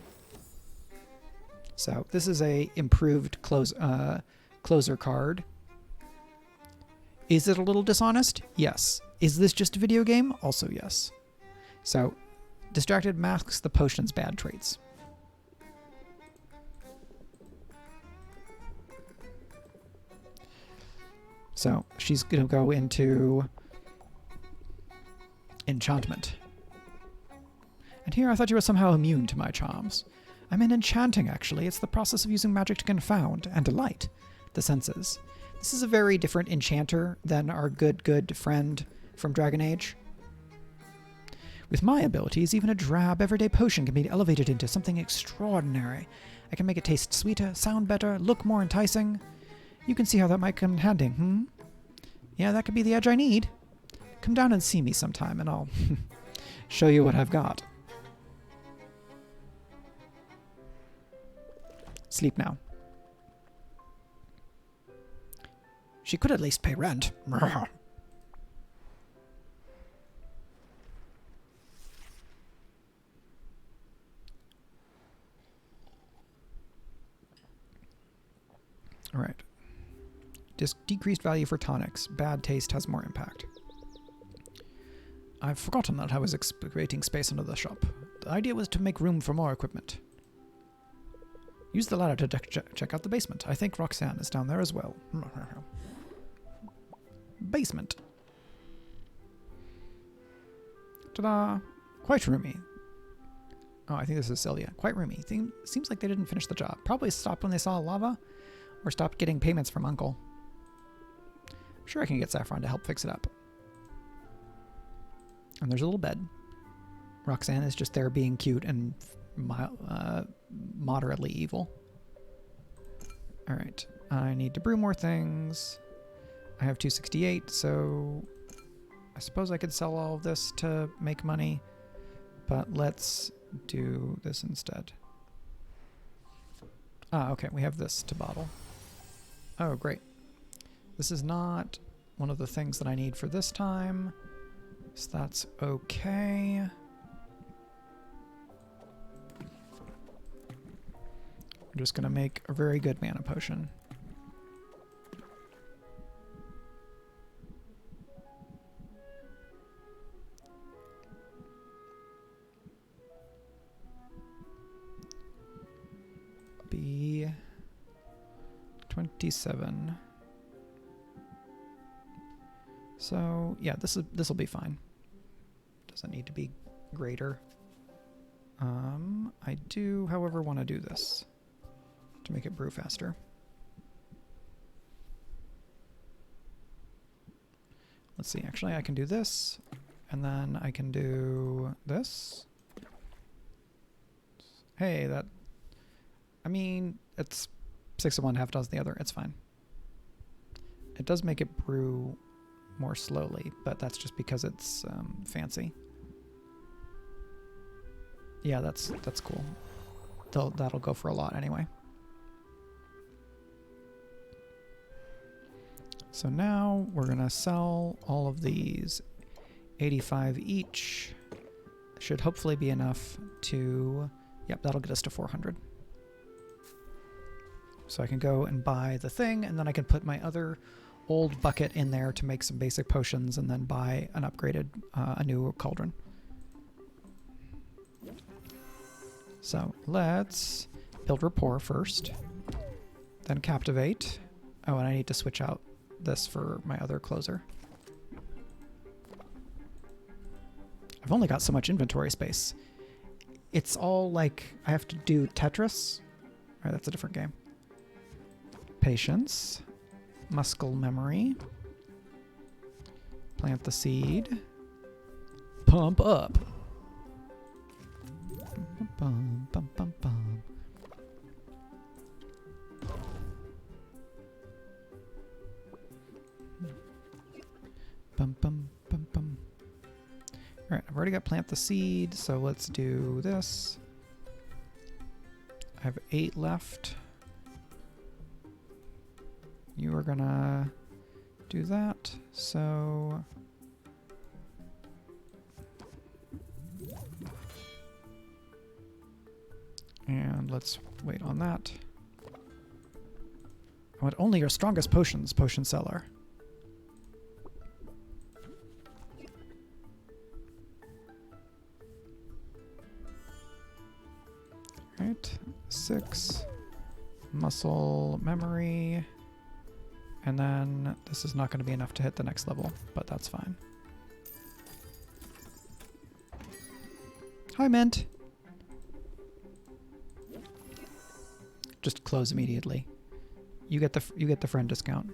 So this is a improved closer card. Is it a little dishonest? Yes. Is this just a video game? Also yes. So distracted masks the potion's bad traits. So she's going to go into enchantment. And here I thought you were somehow immune to my charms. I'm in enchanting, actually. It's the process of using magic to confound and delight the senses. This is a very different enchanter than our good friend from Dragon Age. With my abilities, even a drab, everyday potion can be elevated into something extraordinary. I can make it taste sweeter, sound better, look more enticing. You can see how that might come in handy, Yeah, that could be the edge I need. Come down and see me sometime, and I'll show you what I've got. Sleep now. She could at least pay rent. All right. Decreased value for tonics. Bad taste has more impact. I've forgotten that I was creating space under the shop. The idea was to make room for more equipment. Use the ladder to check out the basement. I think Roxanne is down there as well. Basement. Ta-da! Quite roomy. Oh, I think this is Sylvia. Quite roomy. Seems like they didn't finish the job. Probably stopped when they saw lava, or stopped getting payments from Uncle. I'm sure I can get Saffron to help fix it up. And there's a little bed. Roxanne is just there being cute and moderately evil. Alright. I need to brew more things. I have 268, so I suppose I could sell all of this to make money. But let's do this instead. Ah, okay. We have this to bottle. Oh, great. This is not one of the things that I need for this time. So that's okay. I'm just going to make a very good mana potion. Be 27. So yeah, this will be fine. Doesn't need to be greater. I do, however, want to do this to make it brew faster. Let's see. Actually, I can do this, and then I can do this. Hey, that. I mean, it's 6 of one, half dozen the other. It's fine. It does make it brew more slowly, but that's just because it's fancy. Yeah, that's cool. That'll go for a lot anyway. So now we're going to sell all of these. 85 each. Should hopefully be enough to... Yep, that'll get us to 400. So I can go and buy the thing, and then I can put my other old bucket in there to make some basic potions, and then buy an upgraded, a new cauldron. So let's build rapport first, then captivate. Oh, and I need to switch out this for my other closer. I've only got so much inventory space. It's all like I have to do Tetris. All right, that's a different game. Patience, muscle memory, plant the seed, pump up. Bum, bum, bum, bum. Bum, bum, bum, bum. All right, I've already got plant the seed, so let's do this. I have 8 left. You are gonna do that, so... And let's wait on that. I want only your strongest potions, potion seller. Right, 6 muscle memory, and then this is not going to be enough to hit the next level, but that's fine. Hi, Mint. Just close immediately. You get the friend discount.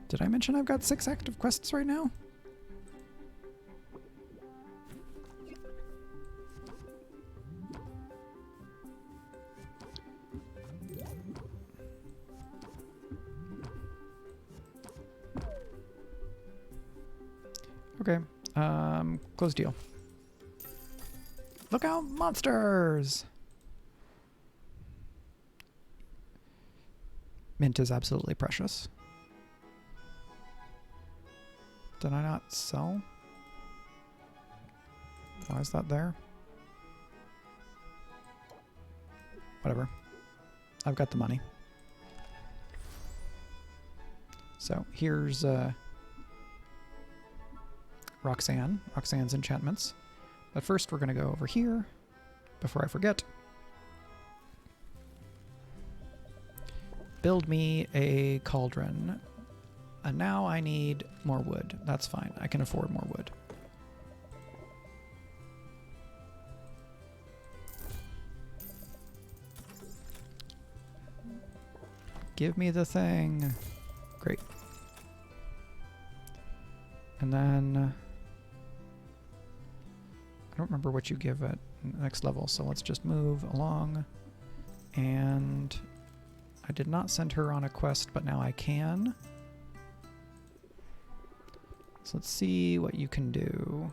Did I mention I've got 6 active quests right now? Okay, close deal. Look out, monsters! Mint is absolutely precious. Did I not sell? Why is that there? Whatever. I've got the money. So here's Roxane's enchantments. But first we're going to go over here before I forget. Build me a cauldron. And now I need more wood. That's fine. I can afford more wood. Give me the thing. Great. And then... I don't remember what you give at next level, so let's just move along. And I did not send her on a quest, but now I can. So let's see what you can do.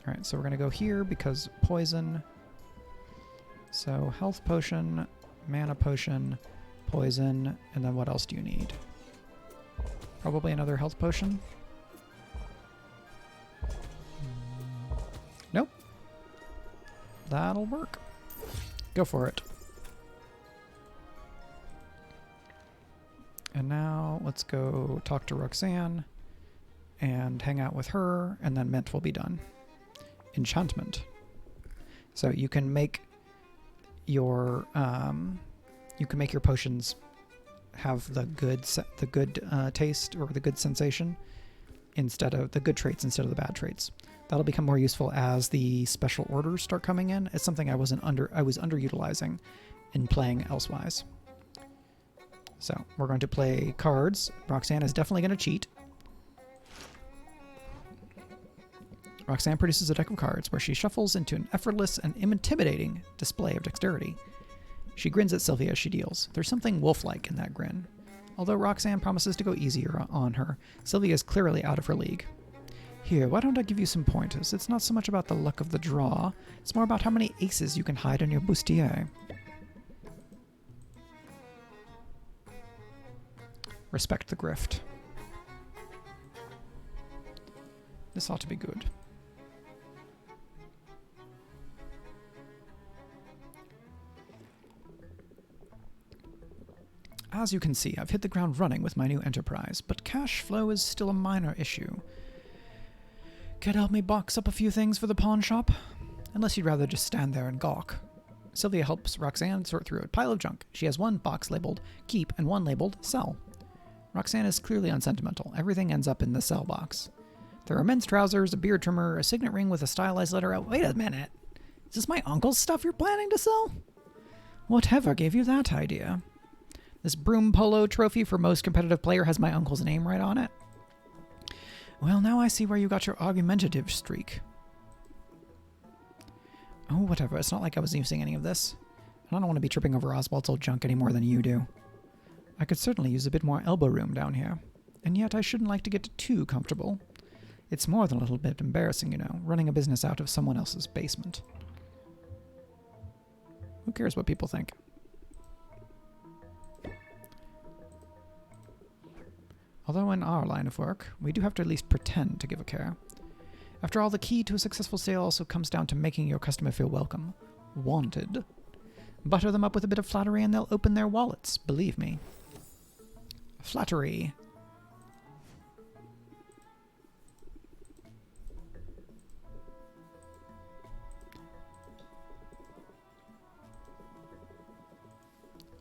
Alright, so we're going to go here because poison. So health potion, mana potion, poison, and then what else do you need? Probably another health potion. Nope. That'll work. Go for it. And now let's go talk to Roxanne and hang out with her, and then Mint will be done. Enchantment. So you can make your potions have the good taste or the good sensation instead of the good traits instead of the bad traits. That'll become more useful as the special orders start coming in. It's something I was underutilizing in playing elsewise. So we're going to play cards. Roxanne is definitely going to cheat. Roxanne produces a deck of cards where she shuffles into an effortless and intimidating display of dexterity. She grins at Sylvia as she deals. There's something wolf-like in that grin. Although Roxanne promises to go easier on her, Sylvia is clearly out of her league. Here, why don't I give you some pointers? It's not so much about the luck of the draw, it's more about how many aces you can hide in your bustier. Respect the grift. This ought to be good. As you can see, I've hit the ground running with my new enterprise, but cash flow is still a minor issue. Could help me box up a few things for the pawn shop? Unless you'd rather just stand there and gawk. Sylvia helps Roxanne sort through a pile of junk. She has one box labeled keep and one labeled sell. Roxanne is clearly unsentimental. Everything ends up in the sell box. There are men's trousers, a beard trimmer, a signet ring with a stylized letter out. Wait a minute. Is this my uncle's stuff you're planning to sell? Whatever gave you that idea? This broom polo trophy for most competitive player has my uncle's name right on it. Well, now I see where you got your argumentative streak. Oh, whatever. It's not like I was using any of this. And I don't want to be tripping over Oswald's old junk any more than you do. I could certainly use a bit more elbow room down here. And yet I shouldn't like to get too comfortable. It's more than a little bit embarrassing, you know, running a business out of someone else's basement. Who cares what people think? Although in our line of work, we do have to at least pretend to give a care. After all, the key to a successful sale also comes down to making your customer feel welcome. Wanted. Butter them up with a bit of flattery and they'll open their wallets, believe me. Flattery.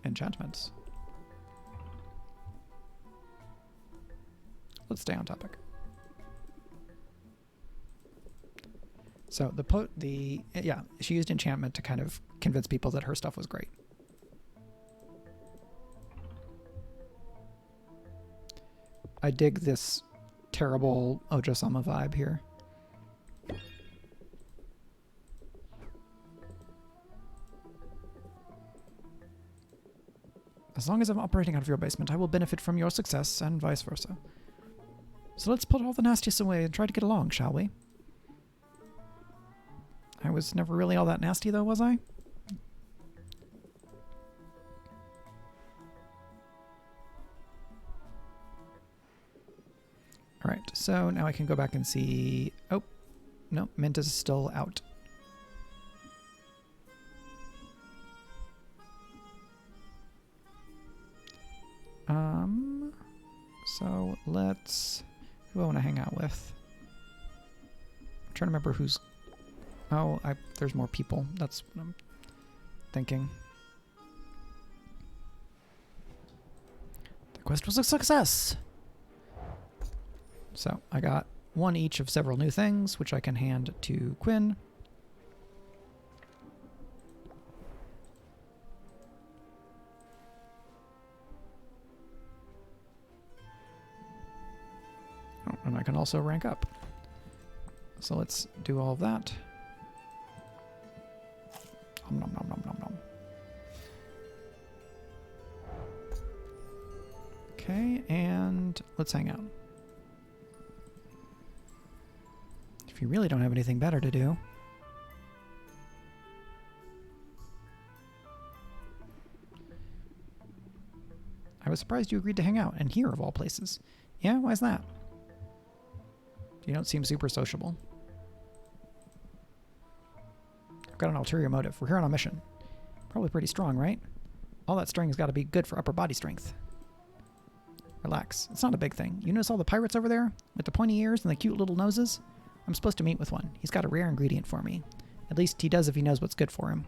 Enchantments. Let's stay on topic. So she used enchantment to kind of convince people that her stuff was great. I dig this terrible Ojo-sama vibe here. As long as I'm operating out of your basement, I will benefit from your success and vice versa. So let's put all the nastiness away and try to get along, shall we? I was never really all that nasty, though, was I? Alright, so now I can go back and see... Oh, no, Mint is still out. So let's... Who I want to hang out with? I'm trying to remember who's... Oh, there's more people. That's what I'm thinking. The quest was a success! So, I got one each of several new things, which I can hand to Quinn. Oh, and I can also rank up. So let's do all of that. Nom nom nom nom nom nom. Okay, and let's hang out. If you really don't have anything better to do. I was surprised you agreed to hang out, and here of all places. Yeah, why's that? You don't seem super sociable. I've got an ulterior motive. We're here on a mission. Probably pretty strong, right? All that string's got to be good for upper body strength. Relax. It's not a big thing. You notice all the pirates over there? With the pointy ears and the cute little noses? I'm supposed to meet with one. He's got a rare ingredient for me. At least he does if he knows what's good for him.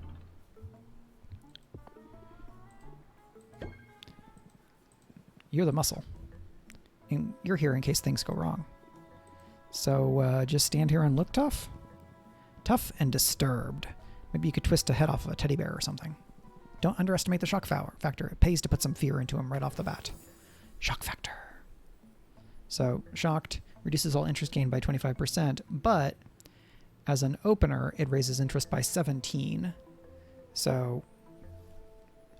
You're the muscle. And you're here in case things go wrong. So just stand here and look tough? Tough and disturbed. Maybe you could twist a head off of a teddy bear or something. Don't underestimate the shock factor. It pays to put some fear into him right off the bat. Shock factor. So, shocked reduces all interest gain by 25%, but as an opener, it raises interest by 17. So,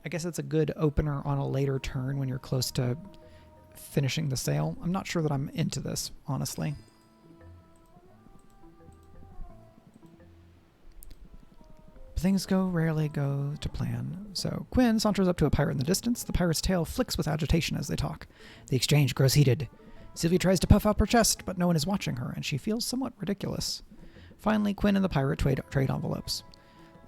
I guess it's a good opener on a later turn when you're close to finishing the sale. I'm not sure that I'm into this, honestly. Things rarely go to plan. So Quinn saunters up to a pirate in the distance. The pirate's tail flicks with agitation as they talk. The exchange grows heated. Sylvia tries to puff up her chest, but no one is watching her, and she feels somewhat ridiculous. Finally, Quinn and the pirate trade envelopes.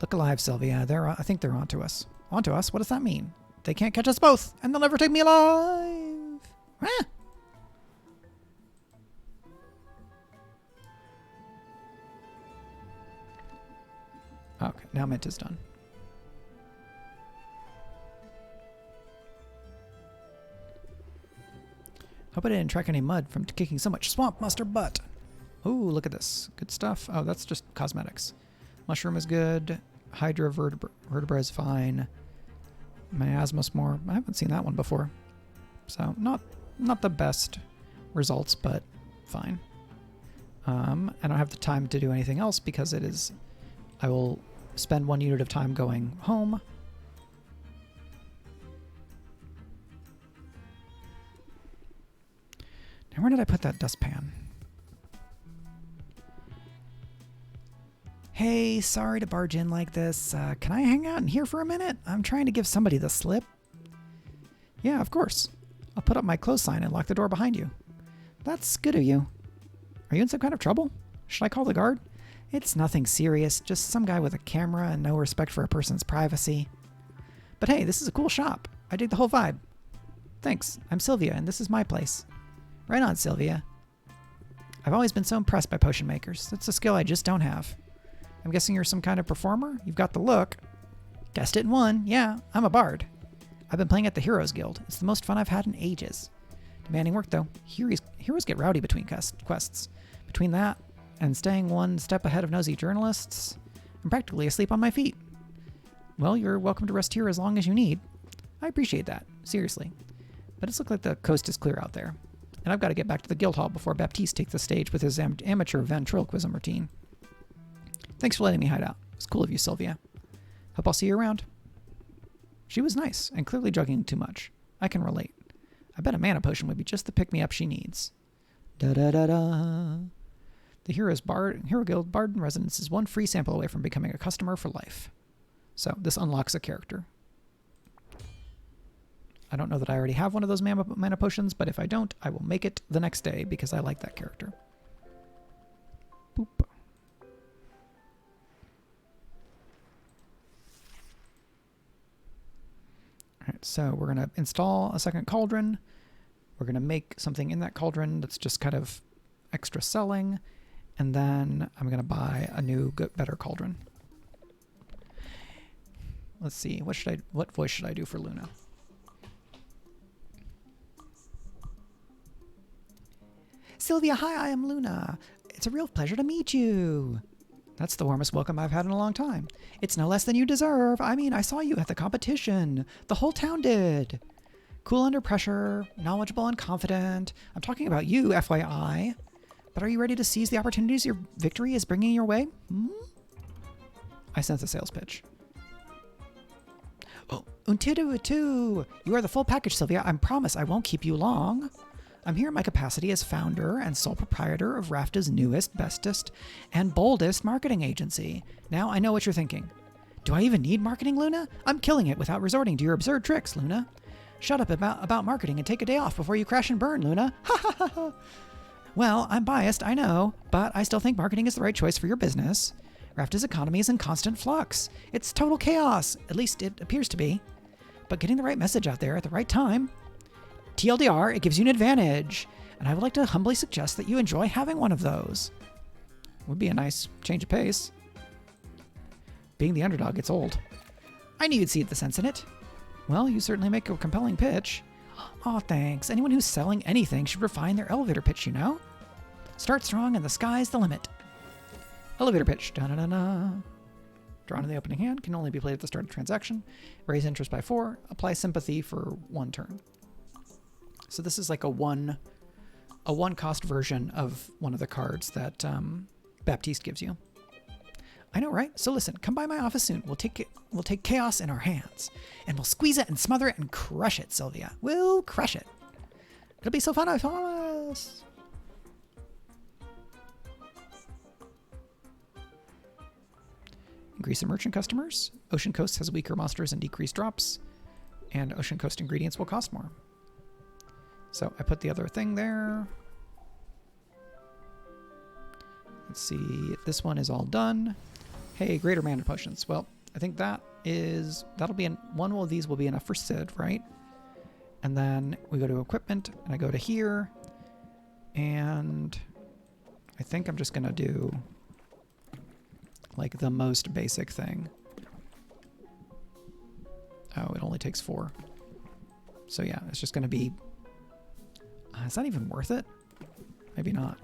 Look alive, Sylvia. I think they're onto us. Onto us? What does that mean? They can't catch us both, and they'll never take me alive. Ah! Okay, now Mint is done. Hope I didn't track any mud from kicking so much swamp mustard butt. Ooh, look at this. Good stuff. Oh, that's just cosmetics. Mushroom is good. Hydra vertebra is fine. Miasmosmore. I haven't seen that one before. So, not the best results, but fine. I don't have the time to do anything else because it is... I will spend 1 unit of time going home. Now, where did I put that dustpan? Hey, sorry to barge in like this. Can I hang out in here for a minute? I'm trying to give somebody the slip. Yeah, of course. I'll put up my close sign and lock the door behind you. That's good of you. Are you in some kind of trouble? Should I call the guard? It's nothing serious, just some guy with a camera and no respect for a person's privacy. But hey, this is a cool shop. I dig the whole vibe. Thanks. I'm Sylvia, and this is my place. Right on, Sylvia. I've always been so impressed by potion makers. That's a skill I just don't have. I'm guessing you're some kind of performer? You've got the look. Guessed it in one. Yeah, I'm a bard. I've been playing at the Heroes Guild. It's the most fun I've had in ages. Demanding work, though. Heroes get rowdy between quests. Between that and staying one step ahead of nosy journalists, I'm practically asleep on my feet. Well, you're welcome to rest here as long as you need. I appreciate that. Seriously. But it's looked like the coast is clear out there. And I've got to get back to the guild hall before Baptiste takes the stage with his amateur ventriloquism routine. Thanks for letting me hide out. It's cool of you, Sylvia. Hope I'll see you around. She was nice and clearly juggling too much. I can relate. I bet a mana potion would be just the pick-me-up she needs. Da-da-da-da. The Hero Guild Bard in Residence is one free sample away from becoming a customer for life. So this unlocks a character. I don't know that I already have one of those mana potions, but if I don't, I will make it the next day because I like that character. Boop. Alright, so we're going to install a second cauldron. We're going to make something in that cauldron that's just kind of extra selling. And then I'm going to buy a new, better cauldron. Let's see, what voice should I do for Luna? Sylvia, hi, I am Luna. It's a real pleasure to meet you. That's the warmest welcome I've had in a long time. It's no less than you deserve. I mean, I saw you at the competition. The whole town did. Cool under pressure, knowledgeable and confident. I'm talking about you, FYI. But are you ready to seize the opportunities your victory is bringing your way? I sense a sales pitch. Oh, untidu-atu. You are the full package, Sylvia. I promise I won't keep you long. I'm here in my capacity as founder and sole proprietor of Rafta's newest, bestest, and boldest marketing agency. Now, I know what you're thinking. Do I even need marketing, Luna? I'm killing it without resorting to your absurd tricks, Luna. Shut up about marketing and take a day off before you crash and burn, Luna. Ha ha ha ha. Well, I'm biased, I know, but I still think marketing is the right choice for your business. Rafta's economy is in constant flux. It's total chaos, at least it appears to be. But getting the right message out there at the right time, TLDR, it gives you an advantage, and I would like to humbly suggest that you enjoy having one of those. Would be a nice change of pace. Being the underdog gets old. I knew you'd see the sense in it. Well, you certainly make a compelling pitch. Aw, thanks. Anyone who's selling anything should refine their elevator pitch, you know? Start strong and the sky's the limit. Elevator pitch. Da-da-da-da. Drawn in the opening hand, can only be played at the start of transaction. Raise interest by 4. Apply sympathy for 1 turn. So this is like a one cost version of one of the cards that Baptiste gives you. I know, right? So listen, come by my office soon. We'll take chaos in our hands, and we'll squeeze it and smother it and crush it, Sylvia. We'll crush it. It'll be so fun, I promise. Increase in merchant customers. Ocean Coast has weaker monsters and decreased drops, and Ocean Coast ingredients will cost more. So I put the other thing there. Let's see, this one is all done. Hey, greater mana potions. Well, I think that'll be one of these will be enough for Sid, right? And then we go to equipment, and I go to here, and I think I'm just gonna do like the most basic thing. Oh, it only takes 4. So yeah, it's just gonna be, is that even worth it? Maybe not.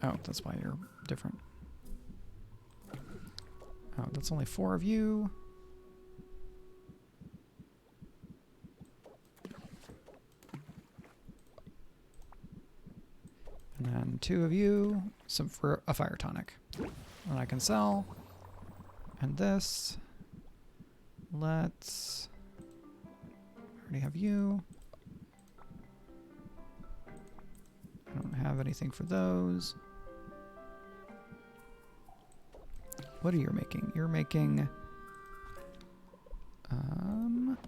Oh, that's why you're different. Oh, that's only 4 of you. And then 2 of you, some for a fire tonic. And I can sell. And this. Let's... I already have you. I don't have anything for those. What are you making? You're making...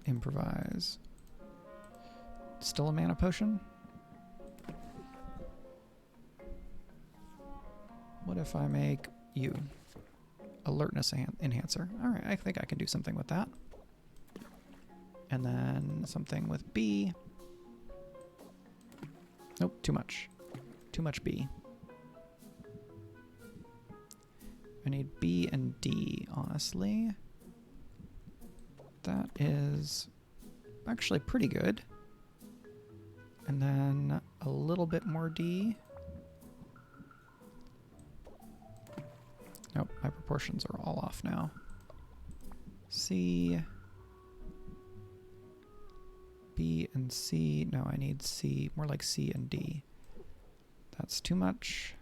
improvise. Still a mana potion? What if I make you? Alertness enhancer. Alright, I think I can do something with that. And then something with B. Nope, too much. Too much B. I need B and D, honestly. That is actually pretty good. And then a little bit more D. Nope, my proportions are all off now. C. B and C. No, I need C. More like C and D. That's too much.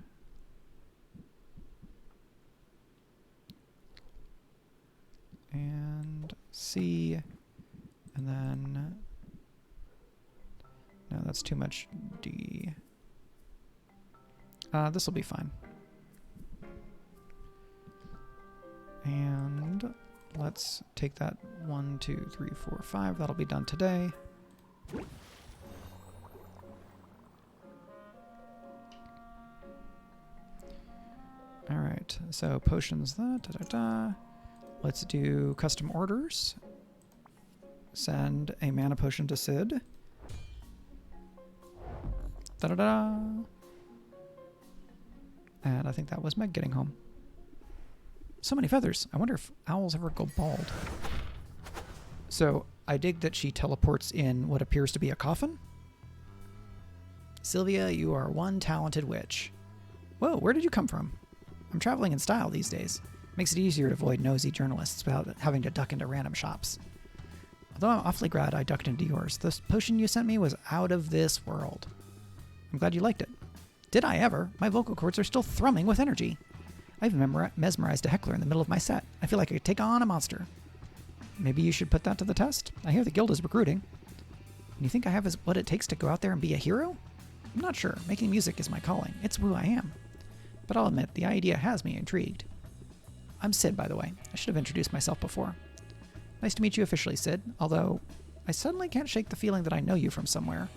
And C. And then... No, that's too much D. This will be fine. And let's take that 1, 2, 3, 4, 5. That'll be done today. All right, so potions, Let's do custom orders. Send a mana potion to Sid. Da-da-da. And I think that was Meg getting home. So many feathers. I wonder if owls ever go bald. So I dig that she teleports in what appears to be a coffin. Sylvia, you are one talented witch. Whoa, where did you come from? I'm traveling in style these days. Makes it easier to avoid nosy journalists without having to duck into random shops. Although I'm awfully glad I ducked into yours, the potion you sent me was out of this world. I'm glad you liked it. Did I ever? My vocal cords are still thrumming with energy. I've mesmerized a heckler in the middle of my set. I feel like I could take on a monster. Maybe you should put that to the test? I hear the guild is recruiting. And you think I have what it takes to go out there and be a hero? I'm not sure. Making music is my calling. It's who I am. But I'll admit, the idea has me intrigued. I'm Sid, by the way. I should have introduced myself before. Nice to meet you officially, Sid, although I suddenly can't shake the feeling that I know you from somewhere.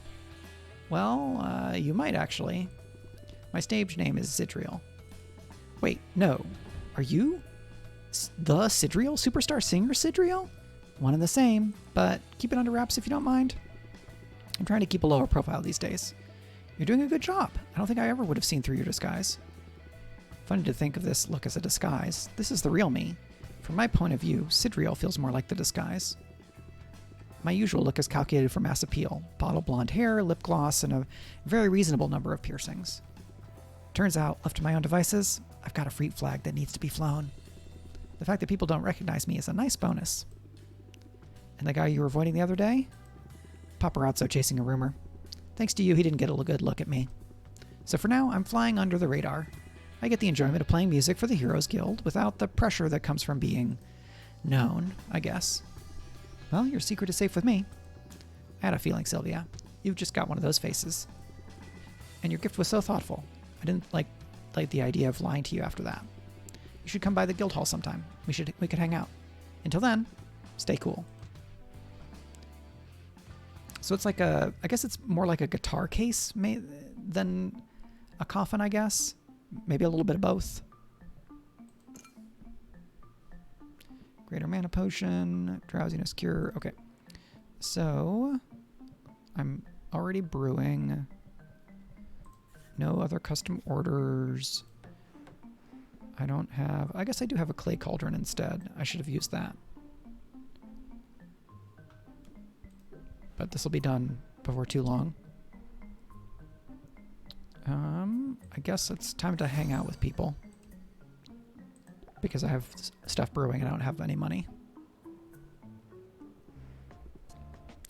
Well, you might actually. My stage name is Sidriel. Wait, no. Are you the Sidriel? Superstar singer Sidriel? One and the same, but keep it under wraps if you don't mind. I'm trying to keep a lower profile these days. You're doing a good job. I don't think I ever would have seen through your disguise. Funny to think of this look as a disguise. This is the real me. From my point of view, Sidriel feels more like the disguise. My usual look is calculated for mass appeal. Bottle blonde hair, lip gloss, and a very reasonable number of piercings. Turns out, left to my own devices, I've got a freak flag that needs to be flown. The fact that people don't recognize me is a nice bonus. And the guy you were avoiding the other day? Paparazzo chasing a rumor. Thanks to you, he didn't get a good look at me. So for now, I'm flying under the radar. I get the enjoyment of playing music for the Heroes Guild without the pressure that comes from being known, I guess. Well, your secret is safe with me. I had a feeling, Sylvia. You've just got one of those faces. And your gift was so thoughtful. I didn't like the idea of lying to you after that. You should come by the guild hall sometime. We could hang out. Until then, stay cool. So it's like I guess it's more like a guitar case than a coffin, I guess. Maybe a little bit of both. Greater mana potion, drowsiness cure. Okay. So I'm already brewing. No other custom orders. I don't have... I guess I do have a clay cauldron instead. I should have used that. But this will be done before too long. I guess it's time to hang out with people. Because I have stuff brewing and I don't have any money.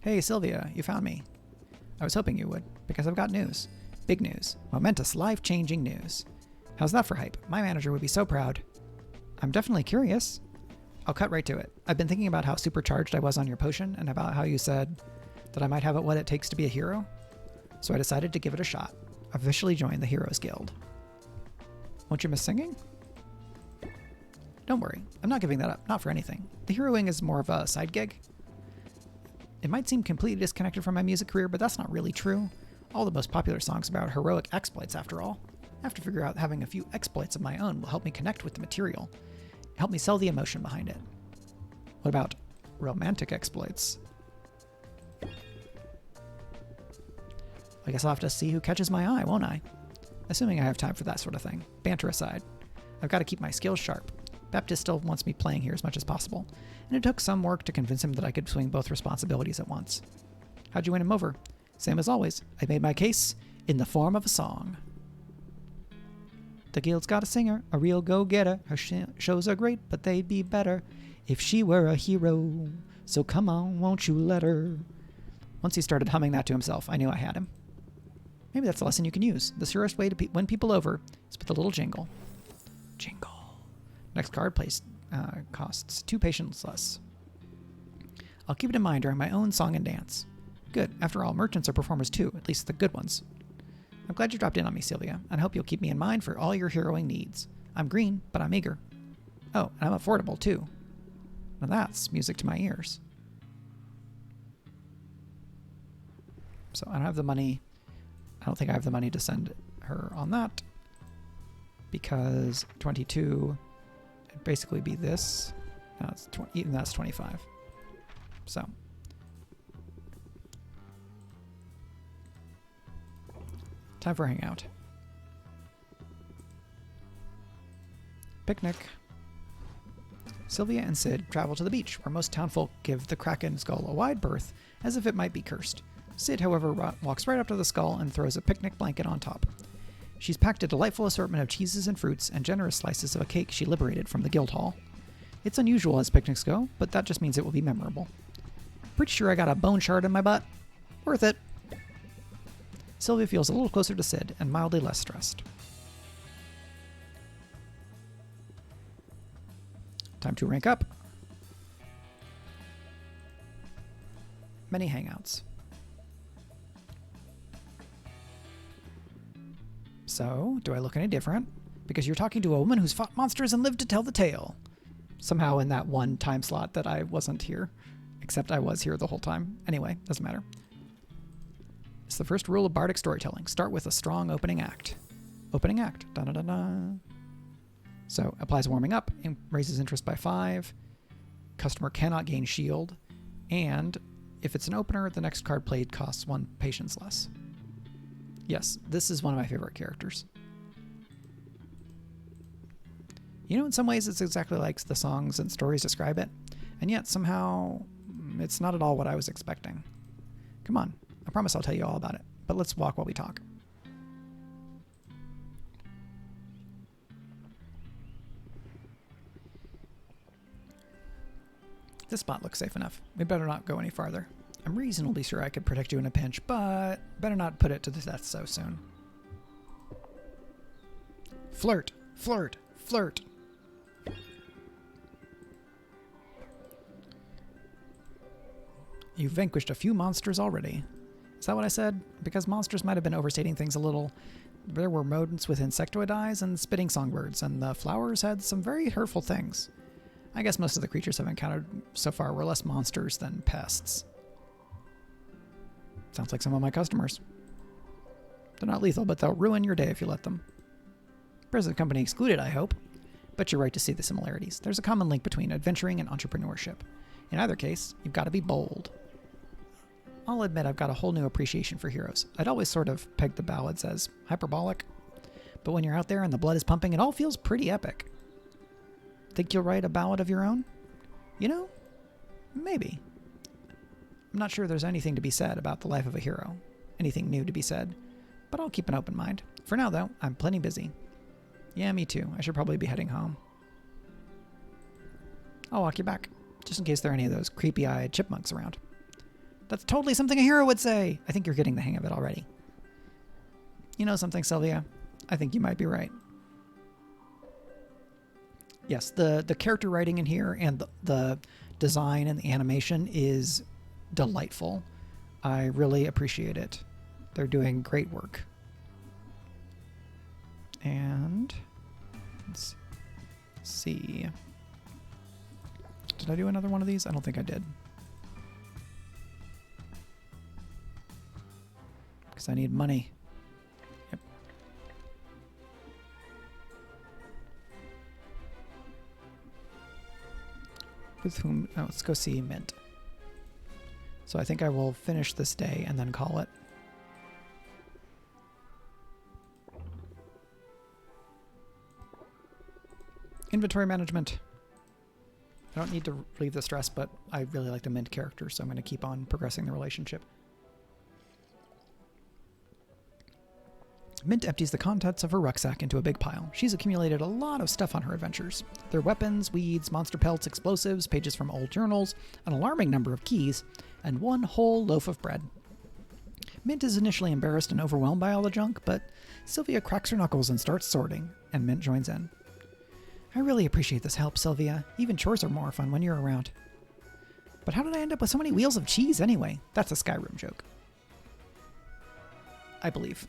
Hey, Sylvia, you found me. I was hoping you would, because I've got news. Big news. Momentous, life-changing news. How's that for hype? My manager would be so proud. I'm definitely curious. I'll cut right to it. I've been thinking about how supercharged I was on your potion and about how you said that I might have what it takes to be a hero. So I decided to give it a shot. Officially join the Heroes Guild. Won't you miss singing? Don't worry, I'm not giving that up, not for anything. The heroing is more of a side gig. It might seem completely disconnected from my music career, but that's not really true. All the most popular songs about heroic exploits, after all. I have to figure out having a few exploits of my own will help me connect with the material. Help me sell the emotion behind it. What about romantic exploits? I guess I'll have to see who catches my eye, won't I? Assuming I have time for that sort of thing. Banter aside, I've got to keep my skills sharp. Baptist still wants me playing here as much as possible, and it took some work to convince him that I could swing both responsibilities at once. How'd you win him over? Same as always. I made my case in the form of a song. The guild's got a singer, a real go-getter. Her shows are great, but they'd be better if she were a hero. So come on, won't you let her? Once he started humming that to himself, I knew I had him. Maybe that's a lesson you can use. The surest way to win people over is with a little jingle. Jingle. Next card costs 2 patience less. I'll keep it in mind during my own song and dance. Good. After all, merchants are performers too, at least the good ones. I'm glad you dropped in on me, Sylvia, and I hope you'll keep me in mind for all your heroing needs. I'm green, but I'm eager. Oh, and I'm affordable too. Now that's music to my ears. So I don't have the money. I don't think I have the money to send her on that. Because 22... basically be this. No, it's 20, even that's 25. So. Time for a hangout. Picnic. Sylvia and Sid travel to the beach, where most townfolk give the Kraken skull a wide berth, as if it might be cursed. Sid, however, walks right up to the skull and throws a picnic blanket on top. She's packed a delightful assortment of cheeses and fruits and generous slices of a cake she liberated from the guild hall. It's unusual as picnics go, but that just means it will be memorable. Pretty sure I got a bone shard in my butt. Worth it. Sylvia feels a little closer to Sid and mildly less stressed. Time to rank up. Many hangouts. So, do I look any different? Because you're talking to a woman who's fought monsters and lived to tell the tale. Somehow in that one time slot that I wasn't here. Except I was here the whole time. Anyway, doesn't matter. It's the first rule of bardic storytelling. Start with a strong opening act. Opening act. Da-da-da-da. So, applies warming up, raises interest by 5. Customer cannot gain shield. And if it's an opener, the next card played costs 1 patience less. Yes, this is one of my favorite characters. You know, in some ways it's exactly like the songs and stories describe it, and yet somehow it's not at all what I was expecting. Come on, I promise I'll tell you all about it, but let's walk while we talk. This spot looks safe enough. We better not go any farther. I'm reasonably sure I could protect you in a pinch, but better not put it to the death so soon. Flirt, flirt, flirt. You've vanquished a few monsters already. Is that what I said? Because monsters might have been overstating things a little. There were rodents with insectoid eyes and spitting songbirds, and the flowers had some very hurtful things. I guess most of the creatures I've encountered so far were less monsters than pests. Sounds like some of my customers. They're not lethal, but they'll ruin your day if you let them. Present company excluded, I hope. But you're right to see the similarities. There's a common link between adventuring and entrepreneurship. In either case, you've got to be bold. I'll admit I've got a whole new appreciation for heroes. I'd always sort of pegged the ballads as hyperbolic. But when you're out there and the blood is pumping, it all feels pretty epic. Think you'll write a ballad of your own? You know, maybe. I'm not sure there's anything to be said about the life of a hero. Anything new to be said. But I'll keep an open mind. For now, though, I'm plenty busy. Yeah, me too. I should probably be heading home. I'll walk you back, just in case there are any of those creepy-eyed chipmunks around. That's totally something a hero would say! I think you're getting the hang of it already. You know something, Sylvia? I think you might be right. Yes, the character writing in here and the design and the animation is delightful. I really appreciate it. They're doing great work. And let's see. Did I do another one of these? I don't think I did. Because I need money. Yep. With whom? Oh, let's go see Mint. So I think I will finish this day and then call it. Inventory management. I don't need to relieve the stress, but I really like the Mint character, so I'm going to keep on progressing the relationship. Mint empties the contents of her rucksack into a big pile. She's accumulated a lot of stuff on her adventures. There are weapons, weeds, monster pelts, explosives, pages from old journals, an alarming number of keys, and one whole loaf of bread. Mint is initially embarrassed and overwhelmed by all the junk, but Sylvia cracks her knuckles and starts sorting, and Mint joins in. I really appreciate this help, Sylvia. Even chores are more fun when you're around. But how did I end up with so many wheels of cheese anyway? That's a Skyrim joke. I believe.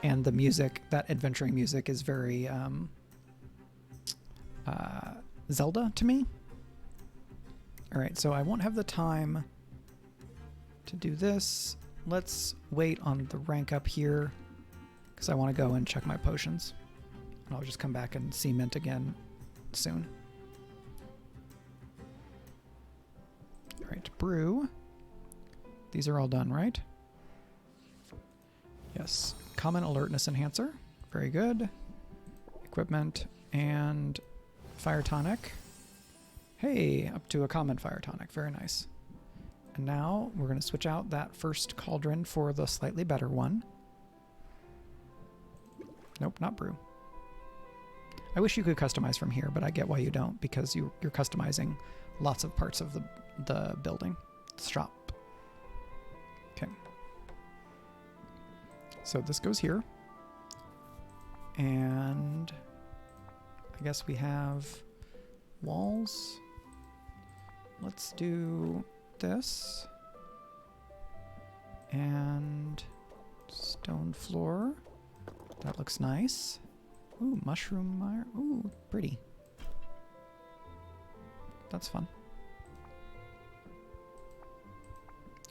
And the music, that adventuring music, is very Zelda to me. All right, so I won't have the time to do this. Let's wait on the rank up here because I want to go and check my potions. And I'll just come back and see Mint again soon. All right, brew. These are all done, right? Yes. Common alertness enhancer. Very good. Equipment and fire tonic. Hey, up to a common fire tonic. Very nice. And now we're going to switch out that first cauldron for the slightly better one. Nope, not brew. I wish you could customize from here, but I get why you don't, because you're customizing lots of parts of the building. Shop. Okay. So this goes here. And I guess we have walls. Let's do this. And stone floor. That looks nice. Ooh, mushroom mire. Ooh, pretty. That's fun.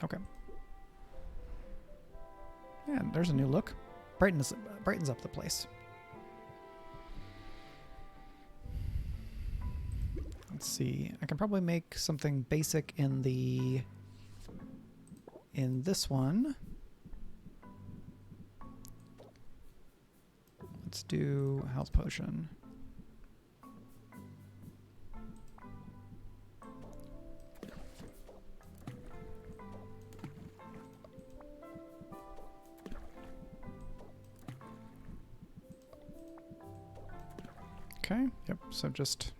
Okay. Yeah, there's a new look. Brightens up the place. Let's see. I can probably make something basic in this one. Let's do health potion. Okay, yep, so just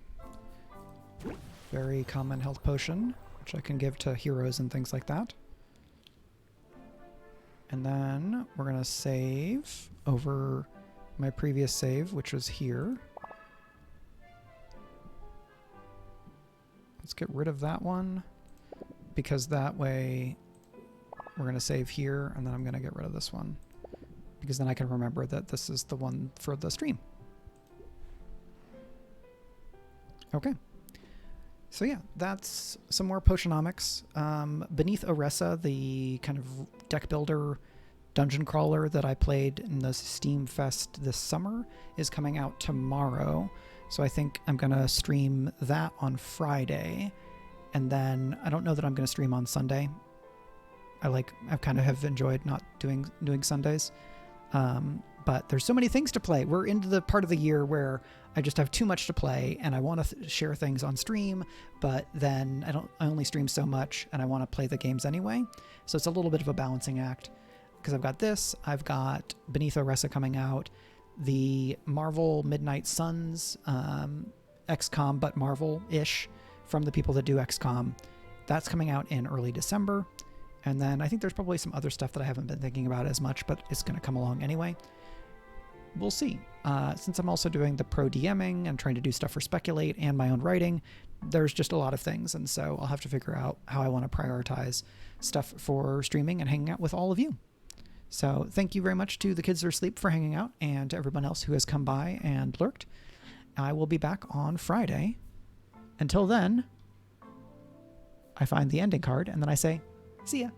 very common health potion, which I can give to heroes and things like that. And then we're going to save over my previous save, which was here. Let's get rid of that one, because that way we're going to save here, and then I'm going to get rid of this one, because then I can remember that this is the one for the stream. Okay. So yeah, that's some more Potionomics. Beneath Oresa, the kind of deck builder dungeon crawler that I played in the Steam Fest this summer, is coming out tomorrow. So I think I'm going to stream that on Friday. And then I don't know that I'm going to stream on Sunday. I kind of have enjoyed not doing Sundays. But there's so many things to play. We're into the part of the year where I just have too much to play, and I want to share things on stream, but then I only stream so much, and I want to play the games anyway. So it's a little bit of a balancing act, because I've got this, I've got Beneath Oresa coming out, the Marvel Midnight Suns, XCOM, but Marvel-ish, from the people that do XCOM. That's coming out in early December. And then I think there's probably some other stuff that I haven't been thinking about as much, but it's going to come along anyway. We'll see. Since I'm also doing the pro DMing and trying to do stuff for Speculate and my own writing, there's just a lot of things. And so I'll have to figure out how I want to prioritize stuff for streaming and hanging out with all of you. So thank you very much to the kids that are asleep for hanging out, and to everyone else who has come by and lurked. I will be back on Friday. Until then, I find the ending card and then I say, see ya.